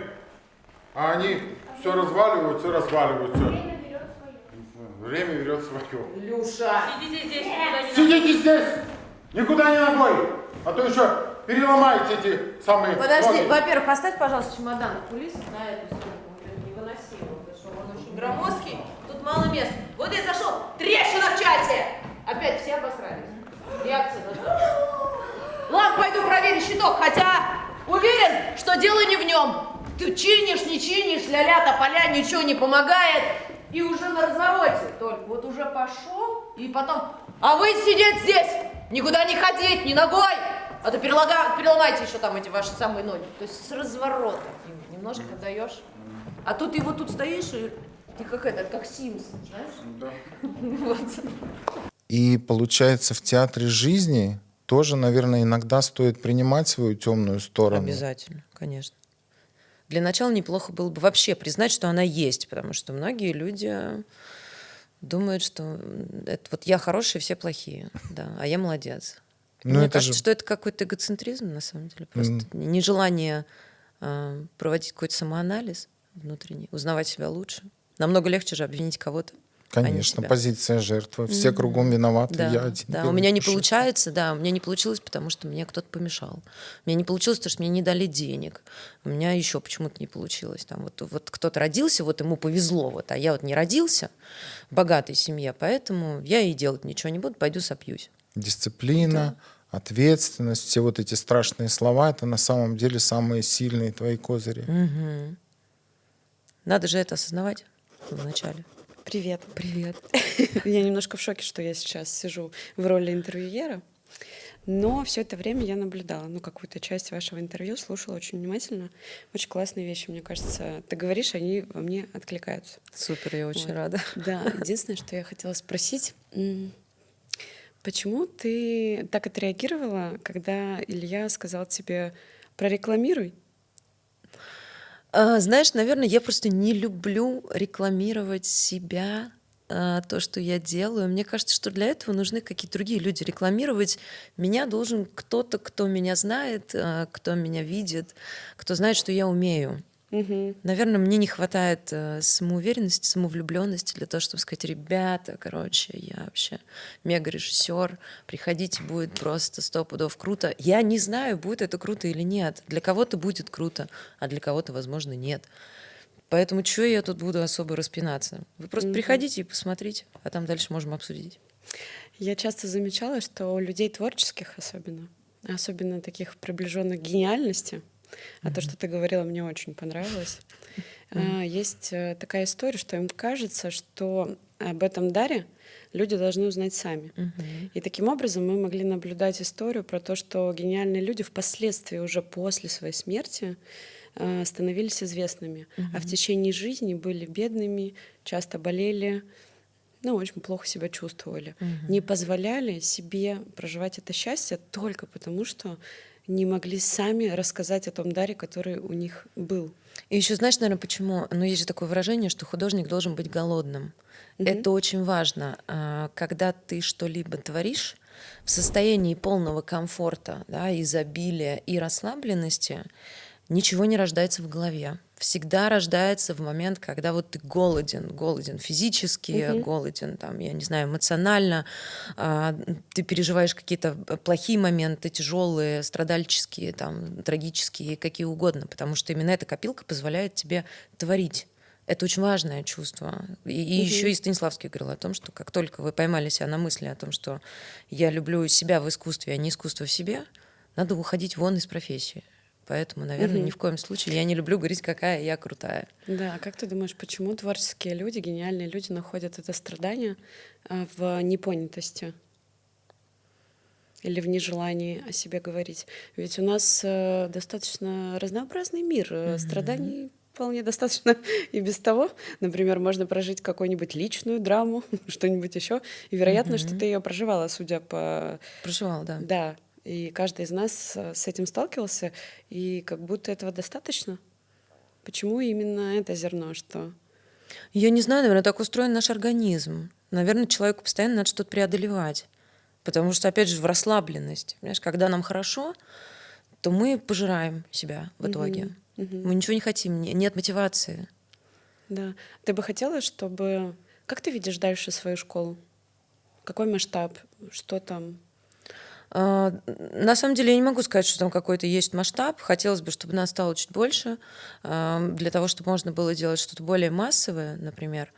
Speaker 7: а они все разваливаются. Время берет свое.
Speaker 3: Илюша.
Speaker 5: Сидите здесь, никуда не надо.
Speaker 7: Сидите здесь! Никуда не ногой! А то еще переломаете эти самые
Speaker 3: Подожди,
Speaker 7: ноги.
Speaker 3: во-первых, поставь, пожалуйста, чемодан кулис на эту стенку. Он невыносимо, потому что он очень громоздкий, тут мало места. Вот я зашел, трещина в чате! Опять все обосрались. Реакция должна быть. Ладно, пойду проверю щиток, хотя уверен, что дело не в нем. Ты чинишь, не чинишь, ля-ля, тополя, ничего не помогает. И уже на развороте только. Вот уже пошел, и потом... А вы сидеть здесь, никуда не ходить, ни ногой. А то переломайте еще там эти ваши самые ноги. То есть с разворота немножко даешь. А тут ты вот тут стоишь, и ты как Симс, знаешь?
Speaker 7: Да.
Speaker 3: Вот.
Speaker 1: И получается, в театре жизни тоже, наверное, иногда стоит принимать свою темную сторону.
Speaker 2: Обязательно, конечно. Для начала неплохо было бы вообще признать, что она есть, потому что многие люди думают, что это вот я хороший, все плохие, да, а я молодец.
Speaker 1: Ну,
Speaker 2: Мне
Speaker 1: это
Speaker 2: кажется,
Speaker 1: же...
Speaker 2: что это какой-то эгоцентризм, на самом деле. Просто нежелание проводить какой-то самоанализ внутренний, узнавать себя лучше. Намного легче же обвинить кого-то, а не
Speaker 1: Конечно,
Speaker 2: себя.
Speaker 1: позиция жертвы. Все кругом виноваты, я
Speaker 2: Да,
Speaker 1: один.
Speaker 2: да. У меня не получается, да, у меня не получилось, потому что мне кто-то помешал. У меня не получилось, потому что мне не дали денег. У меня еще почему-то не получилось. Там вот кто-то родился, вот ему повезло, вот, а я вот не родился в богатой семье, поэтому я и делать ничего не буду, пойду сопьюсь.
Speaker 1: Дисциплина, ответственность, все вот эти страшные слова, это на самом деле самые сильные твои козыри.
Speaker 2: Надо же это осознавать вначале.
Speaker 9: Привет.
Speaker 2: Привет.
Speaker 9: Я немножко в шоке, что я сейчас сижу в роли интервьюера, но все это время я наблюдала, какую-то часть вашего интервью, слушала очень внимательно. Очень классные вещи, мне кажется. Ты говоришь, они во мне откликаются.
Speaker 2: Супер, я очень
Speaker 9: Вот.
Speaker 2: рада.
Speaker 9: Да, единственное, что я хотела спросить, почему ты так отреагировала, когда Илья сказал тебе «прорекламируй»?
Speaker 2: Знаешь, наверное, я просто не люблю рекламировать себя, то, что я делаю. Мне кажется, что для этого нужны какие-то другие люди. Рекламировать меня должен кто-то, кто меня знает, кто меня видит, кто знает, что я умею. Наверное, мне не хватает самоуверенности, самовлюбленности для того, чтобы сказать: ребята, короче, я вообще мега-режиссер, приходите, будет просто 100 пудов круто. Я не знаю, будет это круто или нет. Для кого-то будет круто, а для кого-то, возможно, нет. Поэтому чего я тут буду особо распинаться? Вы просто приходите и посмотрите, а там дальше можем обсудить.
Speaker 9: Я часто замечала, что у людей творческих особенно таких приближенных к гениальности, а то, что ты говорила, мне очень понравилось. Есть такая история, что им кажется, что об этом даре люди должны узнать сами. И таким образом мы могли наблюдать историю про то, что гениальные люди впоследствии, уже после своей смерти, становились известными, а в течение жизни были бедными, часто болели, очень плохо себя чувствовали, не позволяли себе проживать это счастье только потому, что не могли сами рассказать о том даре, который у них был.
Speaker 2: И еще знаешь, наверное, почему? Есть же такое выражение, что художник должен быть голодным. Это очень важно. Когда ты что-либо творишь в состоянии полного комфорта, изобилия и расслабленности, ничего не рождается в голове. Всегда рождается в момент, когда вот ты голоден физически, голоден, я не знаю, эмоционально, ты переживаешь какие-то плохие моменты, тяжелые, страдальческие, трагические, какие угодно, потому что именно эта копилка позволяет тебе творить. Это очень важное чувство. И еще и Станиславский говорил о том, что как только вы поймали себя на мысли о том, что я люблю себя в искусстве, а не искусство в себе, надо уходить вон из профессии. Поэтому, наверное, ни в коем случае я не люблю говорить, какая я крутая.
Speaker 9: Да, как ты думаешь, почему творческие люди, гениальные люди находят это страдание в непонятости или в нежелании о себе говорить? Ведь у нас достаточно разнообразный мир, страданий вполне достаточно и без того. Например, можно прожить какую-нибудь личную драму, что-нибудь еще, и вероятно, что ты ее проживала, судя по...
Speaker 2: Проживала, да.
Speaker 9: Да. И каждый из нас с этим сталкивался, и как будто этого достаточно. Почему именно это зерно? Что?
Speaker 2: Я не знаю, наверное, так устроен наш организм. Наверное, человеку постоянно надо что-то преодолевать. Потому что, опять же, в расслабленности. Понимаешь, когда нам хорошо, то мы пожираем себя в итоге. Мы ничего не хотим, нет мотивации.
Speaker 9: Да. Ты бы хотела, чтобы... Как ты видишь дальше свою школу? Какой масштаб? Что там?
Speaker 2: На самом деле я не могу сказать, что там какой-то есть масштаб. Хотелось бы, чтобы нас стало чуть больше, для того, чтобы можно было делать что-то более массовое, например.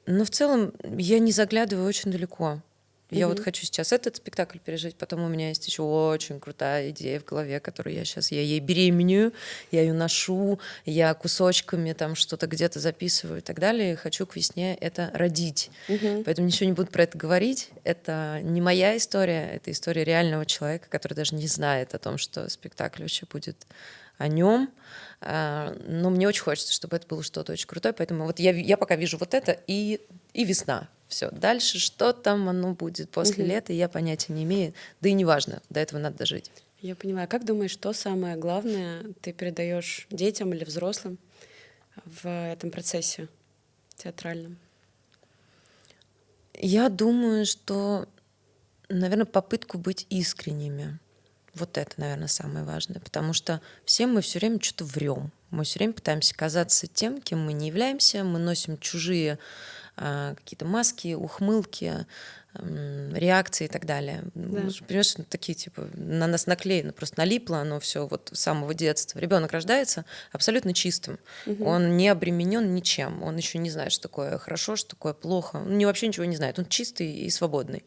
Speaker 2: Но в целом я не заглядываю очень далеко. Я вот хочу сейчас этот спектакль пережить, потом у меня есть еще очень крутая идея в голове, которую я ей беременею, я ее ношу, я кусочками там что-то где-то записываю и так далее. И хочу к весне это родить. Поэтому ничего не буду про это говорить. Это не моя история, это история реального человека, который даже не знает о том, что спектакль вообще будет о нем. Но мне очень хочется, чтобы это было что-то очень крутое. Поэтому вот я пока вижу вот это и весна. Все. Дальше что там оно будет после лета, я понятия не имею. Да и не важно, до этого надо дожить.
Speaker 9: Я поняла. Как думаешь, что самое главное ты передаешь детям или взрослым в этом процессе театральном?
Speaker 2: Я думаю, что наверное, попытку быть искренними. Вот это, наверное, самое важное. Потому что все мы все время что-то врем. Мы все время пытаемся казаться тем, кем мы не являемся. Мы носим чужие какие-то маски, ухмылки, реакции и так далее.
Speaker 9: Да.
Speaker 2: Понимаешь, такие типа на нас наклеено, просто налипло оно все вот с самого детства. Ребенок рождается абсолютно чистым. Он не обременен ничем. Он еще не знает, что такое хорошо, что такое плохо. Он вообще ничего не знает. Он чистый и свободный.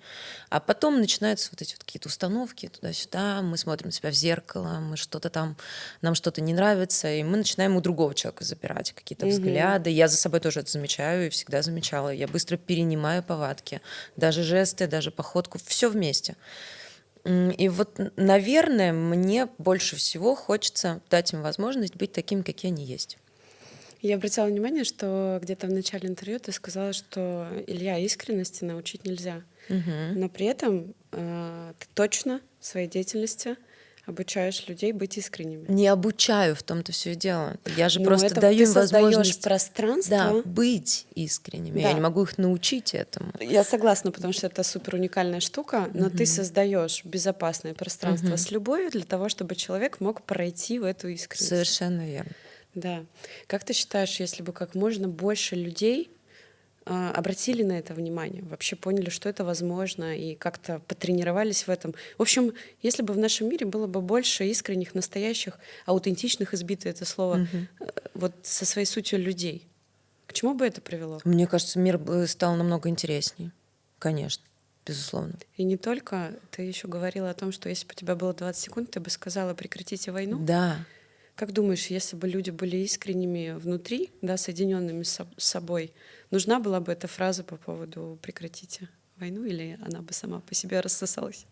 Speaker 2: А потом начинаются вот эти вот какие-то установки туда-сюда. Мы смотрим на себя в зеркало, мы что-то там, нам что-то не нравится, и мы начинаем у другого человека забирать какие-то взгляды. Я за собой тоже это замечаю и всегда замечала. Я быстро перенимаю повадки. Даже жесты, даже походку, все вместе. И вот, наверное, мне больше всего хочется дать им возможность быть такими, какие они есть.
Speaker 9: Я обратила внимание, что где-то в начале интервью ты сказала, что, Илья, искренности научить нельзя. Но при этом ты точно в своей деятельности обучаешь людей быть искренними.
Speaker 2: Не обучаю, в том-то все и дело. Я же
Speaker 9: Но
Speaker 2: просто
Speaker 9: это
Speaker 2: даю
Speaker 9: ты
Speaker 2: им возможность
Speaker 9: создаешь пространство.
Speaker 2: Да, быть искренними.
Speaker 9: Да.
Speaker 2: Я не могу их научить этому.
Speaker 9: Я согласна, потому что это супер уникальная штука, но ты создаешь безопасное пространство с любовью для того, чтобы человек мог пройти в эту искренность.
Speaker 2: Совершенно верно.
Speaker 9: Да. Как ты считаешь, если бы как можно больше людей обратили на это внимание, вообще поняли, что это возможно, и как-то потренировались в этом? В общем, если бы в нашем мире было бы больше искренних, настоящих, аутентичных, избитое это слово, вот со своей сутью людей, к чему бы это привело?
Speaker 2: Мне кажется, мир бы стал намного интереснее. Конечно, безусловно.
Speaker 9: И не только, ты еще говорила о том, что если бы у тебя было 20 секунд, ты бы сказала: прекратите войну.
Speaker 2: Да.
Speaker 9: Как думаешь, если бы люди были искренними внутри, да, соединенными с собой, нужна была бы эта фраза по поводу «прекратите войну», или она бы сама по себе рассосалась?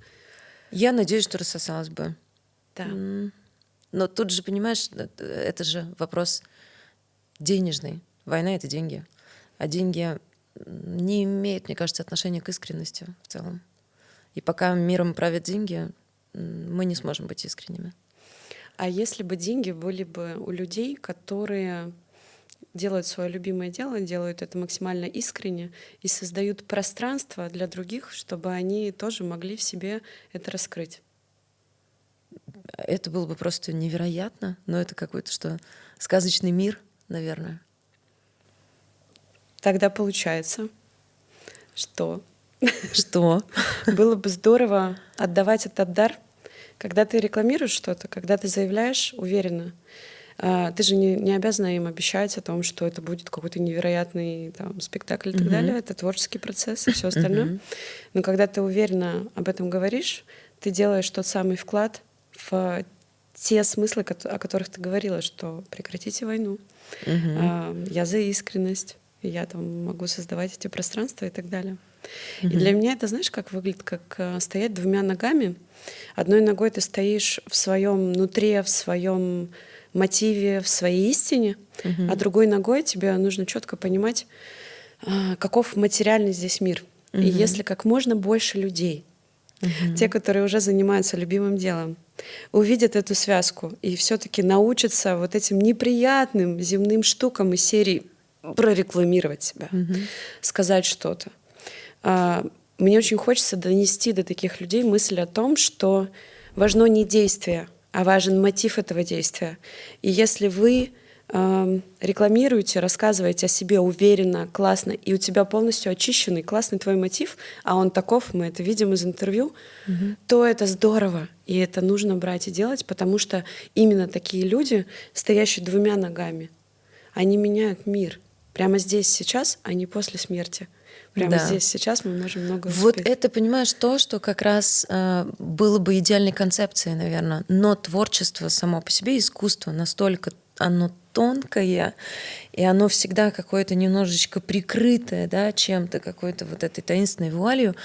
Speaker 2: Я надеюсь, что рассосалась бы.
Speaker 9: Да.
Speaker 2: Но тут же, понимаешь, это же вопрос денежный. Война — это деньги. А деньги не имеют, мне кажется, отношения к искренности в целом. И пока миром правят деньги, мы не сможем быть искренними.
Speaker 9: А если бы деньги были бы у людей, которые делают свое любимое дело, делают это максимально искренне и создают пространство для других, чтобы они тоже могли в себе это раскрыть?
Speaker 2: Это было бы просто невероятно, но это какой-то сказочный мир, наверное.
Speaker 9: Тогда получается, что
Speaker 2: Что?
Speaker 9: было бы здорово отдавать этот дар, когда ты рекламируешь что-то, когда ты заявляешь уверенно. Ты же не обязана им обещать о том, что это будет какой-то невероятный там, спектакль и так далее. Это творческий процесс и все остальное. Но когда ты уверенно об этом говоришь, ты делаешь тот самый вклад в те смыслы, о которых ты говорила, что прекратите войну, я за искренность, я там могу создавать эти пространства и так далее. И для меня это, знаешь, как выглядит, как стоять двумя ногами. Одной ногой ты стоишь в своем нутре, в своем мотиве, в своей истине, а другой ногой тебе нужно четко понимать, каков материальный здесь мир. И если как можно больше людей, те, которые уже занимаются любимым делом, увидят эту связку и все-таки научатся вот этим неприятным земным штукам из серии прорекламировать себя, сказать что-то. Мне очень хочется донести до таких людей мысль о том, что важно не действие, а важен мотив этого действия. И если вы рекламируете, рассказываете о себе уверенно, классно, и у тебя полностью очищенный, классный твой мотив, а он таков, мы это видим из интервью, то это здорово, и это нужно брать и делать, потому что именно такие люди, стоящие двумя ногами, они меняют мир. Прямо здесь, сейчас, а не после смерти. Прямо здесь, сейчас мы можем много успеть.
Speaker 2: Вот это, понимаешь, то, что как раз было бы идеальной концепцией, наверное. Но творчество само по себе, искусство, настолько оно тонкое, и оно всегда какое-то немножечко прикрытое, да, чем-то, какой-то вот этой таинственной вуалью.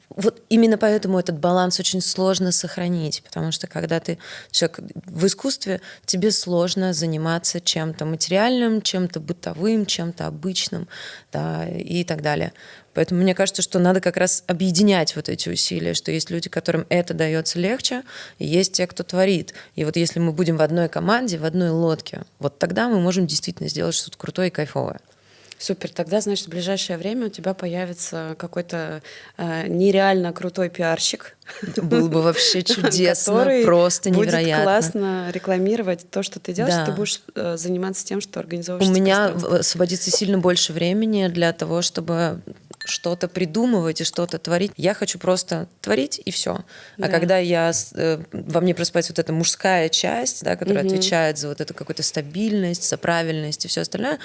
Speaker 2: Вот именно поэтому этот баланс очень сложно сохранить, потому что когда ты человек в искусстве, тебе сложно заниматься чем-то материальным, чем-то бытовым, чем-то обычным, да, и так далее. Поэтому мне кажется, что надо как раз объединять вот эти усилия, что есть люди, которым это дается легче, и есть те, кто творит. И вот если мы будем в одной команде, в одной лодке, вот тогда мы можем действительно сделать что-то крутое и кайфовое.
Speaker 9: Супер, тогда, значит, в ближайшее время у тебя появится какой-то нереально крутой пиарщик.
Speaker 2: Было бы вообще чудесно,
Speaker 9: который
Speaker 2: просто
Speaker 9: будет
Speaker 2: невероятно.
Speaker 9: классно рекламировать то, что ты делаешь.
Speaker 2: Да.
Speaker 9: Ты будешь заниматься тем, что организовываешь.
Speaker 2: У
Speaker 9: эти
Speaker 2: меня
Speaker 9: пространства.
Speaker 2: освободится сильно больше времени для того, чтобы что-то придумывать и что-то творить. Я хочу просто творить, и все.
Speaker 9: Да.
Speaker 2: А когда во мне просыпается вот эта мужская часть, да, которая отвечает за вот эту какую-то стабильность, за правильность и все остальное,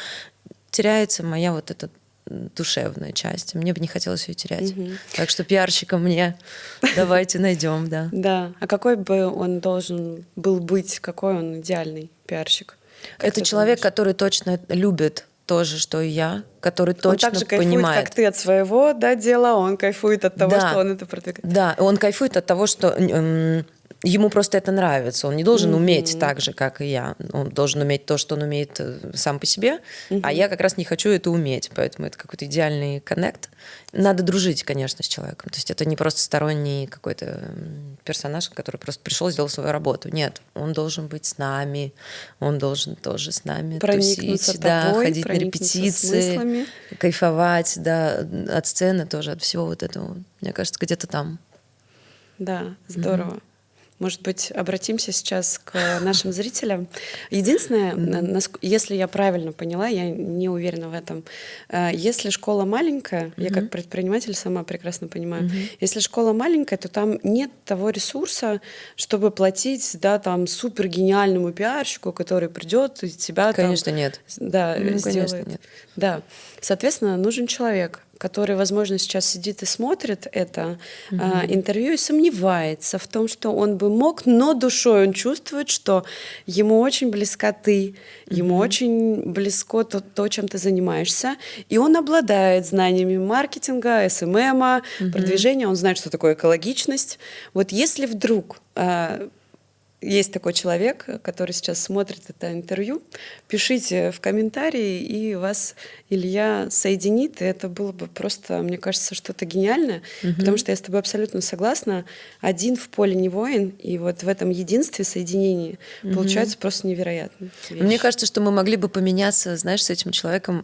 Speaker 2: теряется моя вот эта душевная часть. Мне бы не хотелось ее терять. Так что пиарщика мне давайте найдем, да.
Speaker 9: Да. А какой бы он должен был быть, какой он идеальный пиарщик? Как
Speaker 2: Это
Speaker 9: ты
Speaker 2: человек,
Speaker 9: думаешь?
Speaker 2: который точно любит то же, что и я, который
Speaker 9: Он
Speaker 2: точно
Speaker 9: так же кайфует,
Speaker 2: понимает.
Speaker 9: как ты от своего дела, он кайфует от того,
Speaker 2: Да.
Speaker 9: что он это продвигает.
Speaker 2: Да, он кайфует от того, что ему просто это нравится. Он не должен уметь так же, как и я. Он должен уметь то, что он умеет сам по себе, а я как раз не хочу это уметь. Поэтому это какой-то идеальный коннект. Надо дружить, конечно, с человеком. То есть это не просто сторонний какой-то персонаж, который просто пришел, сделал свою работу. Нет, он должен быть с нами, он должен тоже с нами
Speaker 9: Проникнуться
Speaker 2: тусить, да,
Speaker 9: тобой,
Speaker 2: ходить на
Speaker 9: проникнуться
Speaker 2: репетиции,
Speaker 9: смыслами.
Speaker 2: кайфовать, да, от сцены тоже, от всего вот этого. Мне кажется, где-то там.
Speaker 9: Да, здорово. Может быть, обратимся сейчас к нашим зрителям. Единственное, если я правильно поняла, я не уверена в этом, если школа маленькая, я как предприниматель сама прекрасно понимаю, если школа маленькая, то там нет того ресурса, чтобы платить, да, там супер гениальному пиарщику, который придет и тебя
Speaker 2: Конечно,
Speaker 9: там,
Speaker 2: нет.
Speaker 9: да,
Speaker 2: Ну, конечно,
Speaker 9: сделает.
Speaker 2: нет.
Speaker 9: Да, соответственно, нужен человек, который, возможно, сейчас сидит и смотрит это интервью и сомневается в том, что он бы мог, но душой он чувствует, что ему очень близка ты, ему очень близко то, чем ты занимаешься, и он обладает знаниями маркетинга, СММа, продвижения, он знает, что такое экологичность. Вот если вдруг есть такой человек, который сейчас смотрит это интервью, пишите в комментарии, и вас Илья соединит, и это было бы просто, мне кажется, что-то гениальное, потому что я с тобой абсолютно согласна. Один в поле не воин, и вот в этом единстве, соединении получается просто невероятно.
Speaker 2: Мне кажется, что мы могли бы поменяться, знаешь, с этим человеком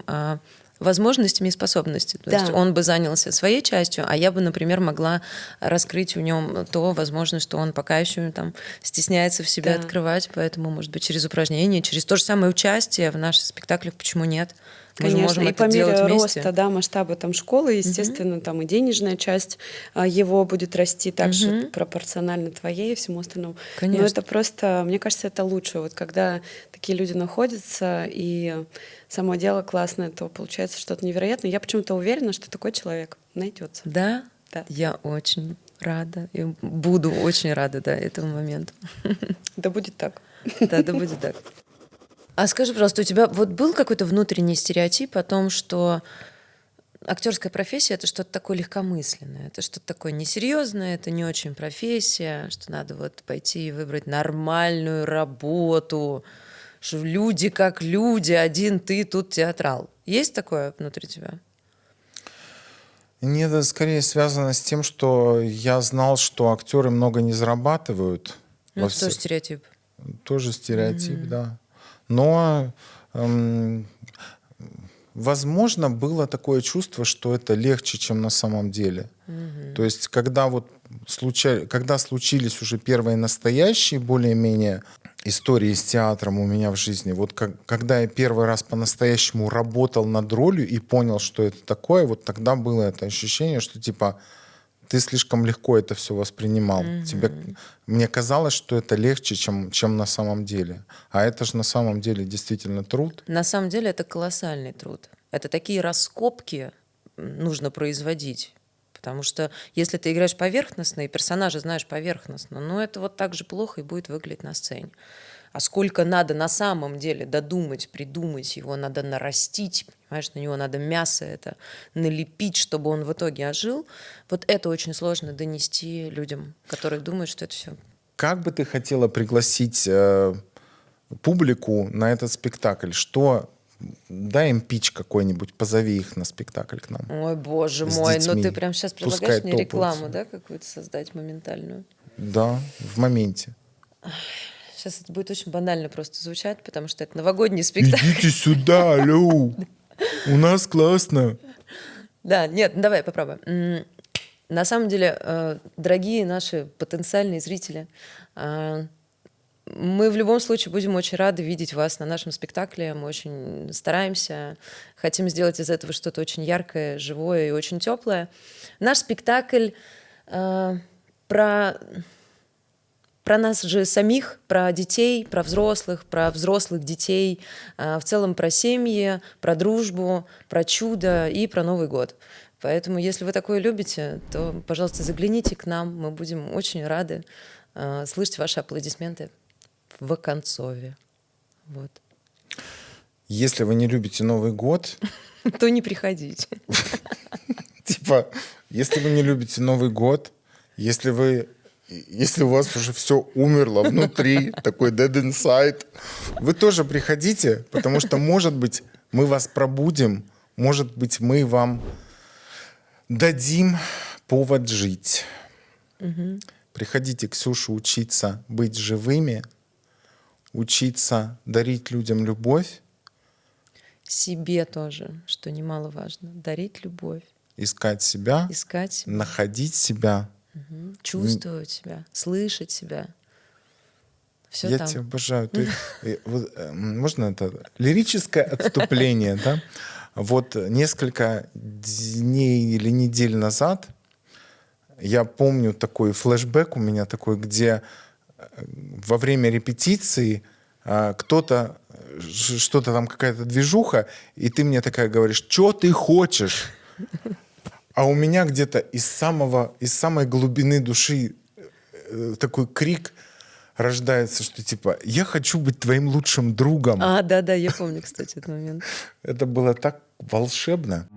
Speaker 2: возможностями и способностями. То
Speaker 9: Да.
Speaker 2: есть он бы занялся своей частью, а я бы, например, могла раскрыть в нем то, возможно, что он пока еще там стесняется в себе
Speaker 9: Да.
Speaker 2: открывать, поэтому, может быть, через упражнения, через то же самое участие в наших спектаклях, почему нет? Мы же
Speaker 9: Конечно,
Speaker 2: можем
Speaker 9: и
Speaker 2: это
Speaker 9: по мере
Speaker 2: делать вместе.
Speaker 9: роста, да, масштаба там школы, естественно, там и денежная часть его будет расти также пропорционально твоей и всему остальному.
Speaker 2: Конечно.
Speaker 9: Но это просто, мне кажется, это лучше. Вот когда такие люди находятся, и само дело классное, то получается что-то невероятное. Я почему-то уверена, что такой человек найдется.
Speaker 2: Да?
Speaker 9: Да.
Speaker 2: Я очень рада. И буду очень рада, да, этому моменту.
Speaker 9: Да будет так.
Speaker 2: Да, да будет так. А скажи, пожалуйста, у тебя вот был какой-то внутренний стереотип о том, что актерская профессия — это что-то такое легкомысленное, это что-то такое несерьезное, это не очень профессия, что надо вот пойти и выбрать нормальную работу, что люди как люди, один ты тут театрал. Есть такое внутри тебя?
Speaker 1: Нет, это скорее связано с тем, что я знал, что актеры много не зарабатывают.
Speaker 2: Ну,
Speaker 1: во
Speaker 2: это тоже
Speaker 1: всех-
Speaker 2: стереотип.
Speaker 1: Тоже стереотип, да. Но, возможно, было такое чувство, что это легче, чем на самом деле. То есть, когда когда случились уже первые настоящие, более-менее, истории с театром у меня в жизни, вот когда я первый раз по-настоящему работал над ролью и понял, что это такое, вот тогда было это ощущение, что типа ты слишком легко это все воспринимал. Мне казалось, что это легче, чем на самом деле. А это же на самом деле действительно труд.
Speaker 2: На самом деле это колоссальный труд. Это такие раскопки нужно производить. Потому что если ты играешь поверхностно, и персонажа знаешь поверхностно, ну это вот так же плохо и будет выглядеть на сцене. А сколько надо на самом деле додумать, придумать, его надо нарастить, понимаешь, на него надо мясо это налепить, чтобы он в итоге ожил. Вот это очень сложно донести людям, которые думают, что это все.
Speaker 1: Как бы ты хотела пригласить публику на этот спектакль? Дай им пич какой-нибудь, позови их на спектакль к нам.
Speaker 2: Ой, боже
Speaker 1: С
Speaker 2: мой,
Speaker 1: детьми.
Speaker 2: ну ты прям сейчас
Speaker 1: Пускай
Speaker 2: предлагаешь мне
Speaker 1: топаются.
Speaker 2: рекламу, да, какую-то создать моментальную?
Speaker 1: Да, в моменте.
Speaker 2: Сейчас это будет очень банально просто звучать, потому что это новогодний спектакль.
Speaker 1: Идите сюда, алло! У нас классно.
Speaker 2: Да, нет, давай попробуем. На самом деле, дорогие наши потенциальные зрители, мы в любом случае будем очень рады видеть вас на нашем спектакле. Мы очень стараемся, хотим сделать из этого что-то очень яркое, живое и очень теплое. Наш спектакль про нас же самих, про детей, про взрослых детей, в целом про семьи, про дружбу, про чудо и про Новый год. Поэтому, если вы такое любите, то, пожалуйста, загляните к нам. Мы будем очень рады слышать ваши аплодисменты в концове. Вот.
Speaker 1: Если вы не любите Новый год,
Speaker 2: То не приходите.
Speaker 1: типа, если вы не любите Новый год, если у вас уже все умерло внутри, такой dead inside, вы тоже приходите, потому что, может быть, мы вас пробудим, может быть, мы вам дадим повод жить. Приходите, Ксюша, учиться быть живыми, учиться дарить людям любовь,
Speaker 2: Себе тоже, что немаловажно. Дарить любовь,
Speaker 1: искать себя,
Speaker 2: искать себя,
Speaker 1: находить себя.
Speaker 2: чувствовать себя, слышать себя. Все
Speaker 1: Я
Speaker 2: там.
Speaker 1: тебя обожаю. Можно это лирическое отступление, да? Вот несколько дней или недель назад я помню такой флешбэк у меня такой, где во время репетиции кто-то, что-то там, какая-то движуха, и ты мне такая говоришь, что ты хочешь? А у меня где-то из самой глубины души такой крик рождается, что типа, я хочу быть твоим лучшим другом.
Speaker 2: Да, я помню, кстати, этот момент.
Speaker 1: Это было так волшебно.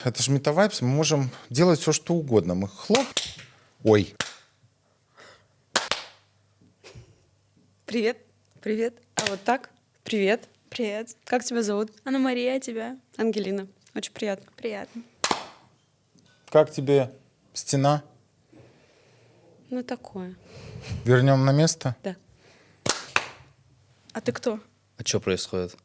Speaker 1: Это ж Метавайбс, мы можем делать все, что угодно. Мы хлоп. Ой.
Speaker 9: Привет. Привет. А вот так? Привет.
Speaker 4: Привет.
Speaker 9: Как тебя зовут?
Speaker 4: Анна-Мария, а тебя?
Speaker 9: Ангелина. Очень приятно.
Speaker 4: Приятно.
Speaker 1: Как тебе стена?
Speaker 9: Ну, такое.
Speaker 1: Вернем на место?
Speaker 9: Да.
Speaker 4: А ты кто?
Speaker 10: А что происходит?